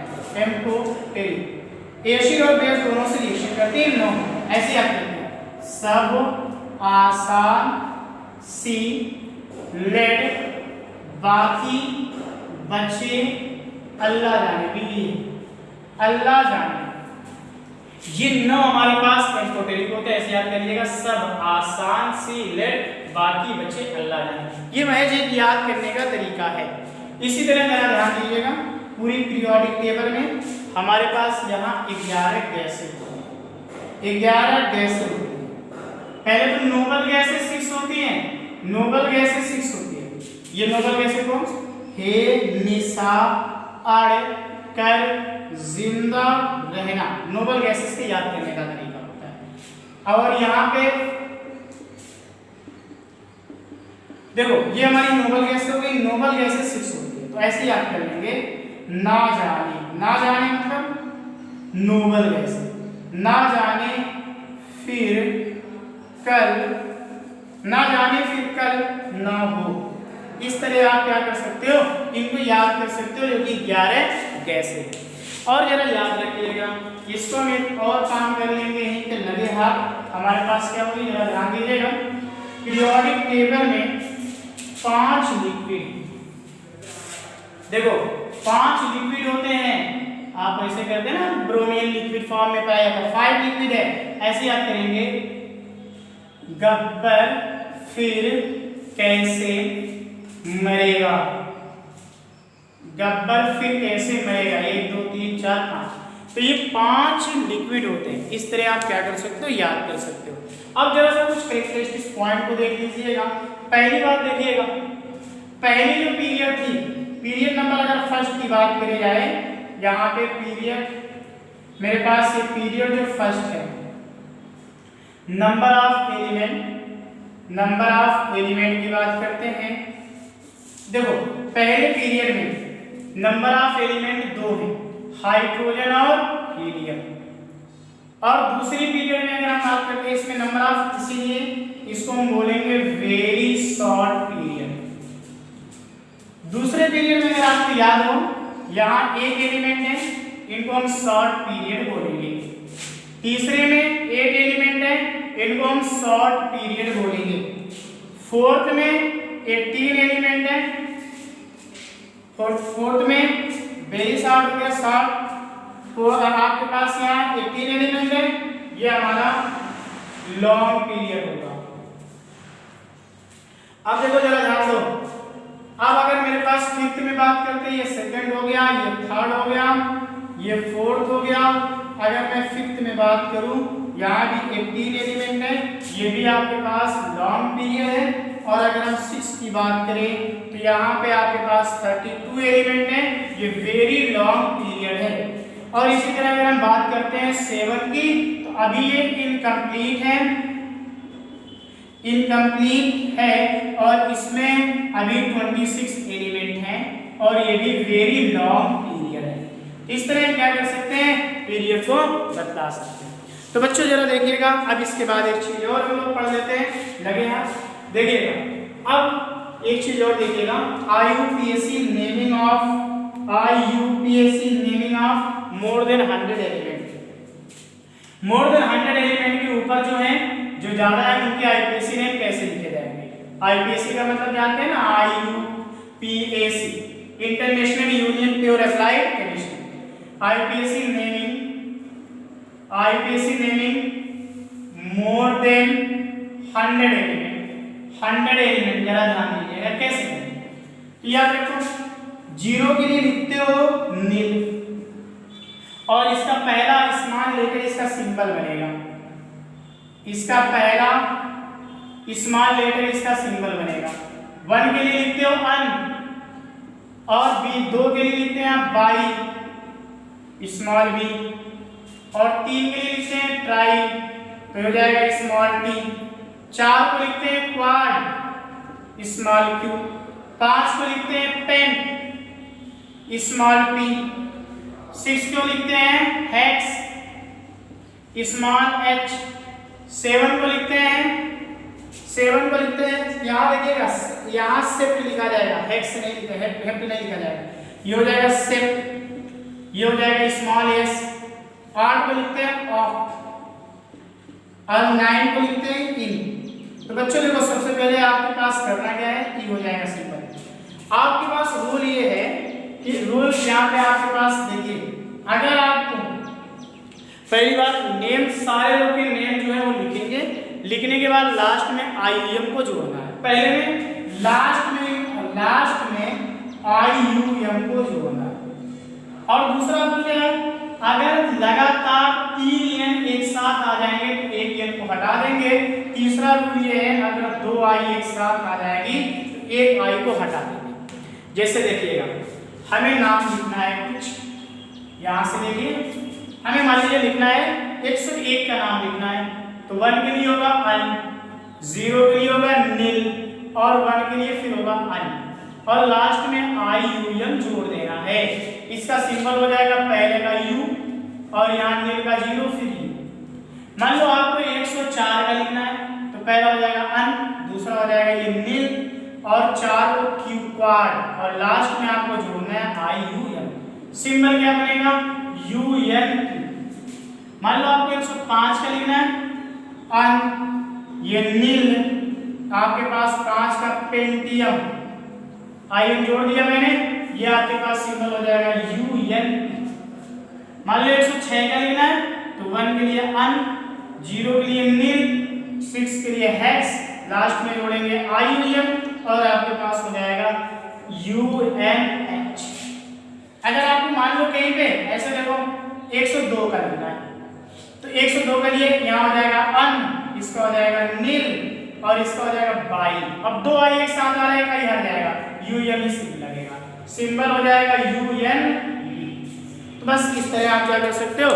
एम्फोटेरिक, एसिड और बेस दोनों से रिएक्शन करते हैं 9। ऐसे याद करते हैं, सब, आसान, सी, लेड, बाकी, बच्चे, अल्लाह जाने, भी अल्लाह जाने, ये 9 हमारे पास एम्फोटेरिक होते हैं। ऐसे याद कर लीजिएगा, सब, आसान, सी, लेड, बाकी, बच्चे, अल्लाह जाने। ये महज एक याद करने का तरीका है। इसी तरह मेरा ध्यान दीजिएगा, पूरी पीरियोडिक टेबल में हमारे पास यहाँ 11 गैसें होती हैं, 11 गैसें होती हैं। पहले तो नोबल गैसें 6 होती हैं, नोबल गैसें 6 होती है। ये नोबल गैसें कौन सी? हे, निशा, अड़, कर, जिंदा रहना, नोबल गैसेस के याद करने का तरीका होता है। और यहाँ पे देखो ये हमारी नोबल गैस हो गई, नोबल गैसेस 6 होती है। तो ऐसे याद कर लेंगे, ना जाने, ना जाने मतलब नोबल गैस, ना जाने, फिर कल, ना जाने फिर कल ना हो। इस तरह आप क्या कर सकते हो, इनको याद कर सकते हो, जो कि 11 गैसें। और जरा याद रखिएगा, इसको हम एक और काम कर लेंगे, यहीं पे लगे हाथ हमारे पास क्या होगी, जरा ध्यान दीजिएगा। पीरियोडिक टेबल में 5 लिक्विड, देखो 5 लिक्विड होते हैं। आप ऐसे करते हैं ना, ब्रोमीन लिक्विड फॉर्म में पाया जाता है, 5 लिक्विड है। ऐसे याद करेंगे, गब्बर फिर कैसे मरेगा, गब्बर फिर कैसे मरेगा, 1 2 3 4 5। तो ये 5 लिक्विड होते हैं। इस तरह आप क्या कर सकते हो, याद कर सकते हो। अब जरा सा कुछ कैरेक्टरिस्टिक्स पॉइंट को देख लीजिएगा। पहली बात देखिएगा, पहली जो पीरियड थी पीरियड नंबर अगर फर्स्ट की बात करी जाए, यहाँ पे पीरियड मेरे पास ये पीरियड जो फर्स्ट है, नंबर ऑफ एलिमेंट की बात करते हैं। देखो पहले पीरियड में नंबर ऑफ एलिमेंट 2 है, हाइड्रोजन और हीलियम। और दूसरी पीरियड में अगर हम बात करते हैं इसमें नंबर ऑफ, इसीलिए इसको हम बोलेंगे वेरी शॉर्ट पीरियड। दूसरे पीरियड में अगर आपको याद हो, यहाँ एक एलिमेंट है, इनको हम शॉर्ट पीरियड बोलेंगे। तीसरे में 8 एलिमेंट है, इनको हम शॉर्ट पीरियड बोलेंगे। फोर्थ में 18 एलिमेंट है, फोर्थ में वेरी शॉर्ट हो गया, शॉर्ट। तो आपके पास यहाँ 18 एलिमेंट है, ये हमारा लॉन्ग पीरियड होगा। अब देखो जरा ध्यान दो, अब अगर मेरे पास फिफ्थ में बात करते हैं, ये सेकंड हो गया, ये थर्ड हो गया, ये फोर्थ हो गया। अगर मैं फिफ्थ में बात करूं, यहाँ भी 18 एलिमेंट है, ये भी आपके पास लॉन्ग पीरियड है। और अगर हम 6 की बात करें तो यहाँ पे आपके पास 32 एलिमेंट है, ये वेरी लॉन्ग पीरियड है। और इसी तरह अगर हम बात करते हैं 7 की, तो अभी ये इनकम्प्लीट है और इसमें अभी 26 एलिमेंट हैं और ये भी वेरी लॉन्ग पीरियड है। इस तरह हम क्या कर सकते हैं, पीरियड को बता सकते हैं। तो बच्चों जरा देखिएगा, अब इसके बाद एक चीज और हम लोग पढ़ लेते हैं, लगे हाथ देखिएगा। अब एक चीज और देखिएगा, IUPAC naming of more than 100 element. More than 100 element के ऊपर जो है, जो ज्यादा है, उनके IUPAC नेम कैसे लिखे जाएंगे। IUPAC का मतलब जानते हैं ना, IUPAC international union pure applied chemistry. IUPAC naming more than 100 element. 100 element जरा ध्यान दीजिएगा कैसे। या देखो 0 के लिए लिखते हो नील, और इसका पहला स्मॉल लेटर इसका सिंबल बनेगा, इसका पहला स्मॉल लेटर इसका सिंबल बनेगा। 1 के लिए लिखते हो अन, और दो के लिए लिखते हैं बाई स्मॉल बी, और 3 के लिए लिखते हैं ट्राई, तो हो जाएगा स्मॉल टी। 4 को लिखते हैं क्वाड स्मॉल क्यू, 5 को लिखते हैं पेंट स्मॉल पी, 6 को लिखते हैं हेक्स स्मॉल एच, 7 को लिखते हैं यहाँ देखिएगा, यहाँ सेप्ट लिखा जाएगा, हेक्स नहीं लिखा, हेप्ट नहीं लिखा जाएगा, ये हो जाएगा सेप्ट, ये हो जाएगा स्मॉल एस। 8 को लिखते हैं ऑफ, और 9 को लिखते हैं इन। तो बच्चों देखो सबसे पहले आपके पास करना क्या है, ई हो जाएगा सिंपल। आपके पास रूल ये है कि रूल यहाँ पे आपके पास देखिए, अगर आपको पहली बात नेम, सारे लोग के नेम जो है वो लिखेंगे, लिखने के बाद लास्ट में IUM को जोड़ना है। पहले में लास्ट में IUM को जोड़ना है। और दूसरा रूल क्या है, अगर लगातार 3 n एक साथ आ जाएंगे तो 1 n को हटा देंगे। तीसरा रूल ये है, अगर 2 i एक साथ आ जाएगी तो 1 i को हटा देंगे। जैसे देखिएगा, हमें नाम लिखना है कुछ, यहाँ से देखिए हमें मान लीजिए लिखना है 101 का नाम लिखना है, तो 1 के लिए होगा अन, 0 के लिए होगा नील, और 1 के लिए फिर होगा अन, और लास्ट में IUM जोड़ देना है। इसका सिंबल हो जाएगा पहले का U, और यहाँ नील का 0 फिर U। मान लो आपको 104 का लिखना है, तो पहला हो जाएगा अन, दूसरा हो जाएगा ये नील, और 4 को क्यू क्वाड, और लास्ट में आपको जोड़ना है IUM। सिंबल क्या बनेगा, UN। मान लो आपको 105 का लिखना है अन, ये नील, आपके पास 5 का पेंटियम, IUM जोड़ दिया मैंने, ये आपके पास सिंबल हो जाएगा UN। मान लो 106 का लिखना है, तो 1 के लिए अन, 0 के लिए नील, 6 के लिए हेक्स, लास्ट में जोड़ेंगे IUM, और आपके पास हो जाएगा UNH। अगर आपको मान लो कहीं पे ऐसे देखो 102 का लिखना है, तो 102 के लिए यहाँ हो जाएगा अन, इसका हो जाएगा नील, और इसका हो जाएगा बाई। अब 2 i एक साथ आ रहा है, कहीं हट जाएगा, UM ही सिंबल लगेगा। सिंबल हो जाएगा UN। तो बस इस तरह आप क्या कर सकते हो,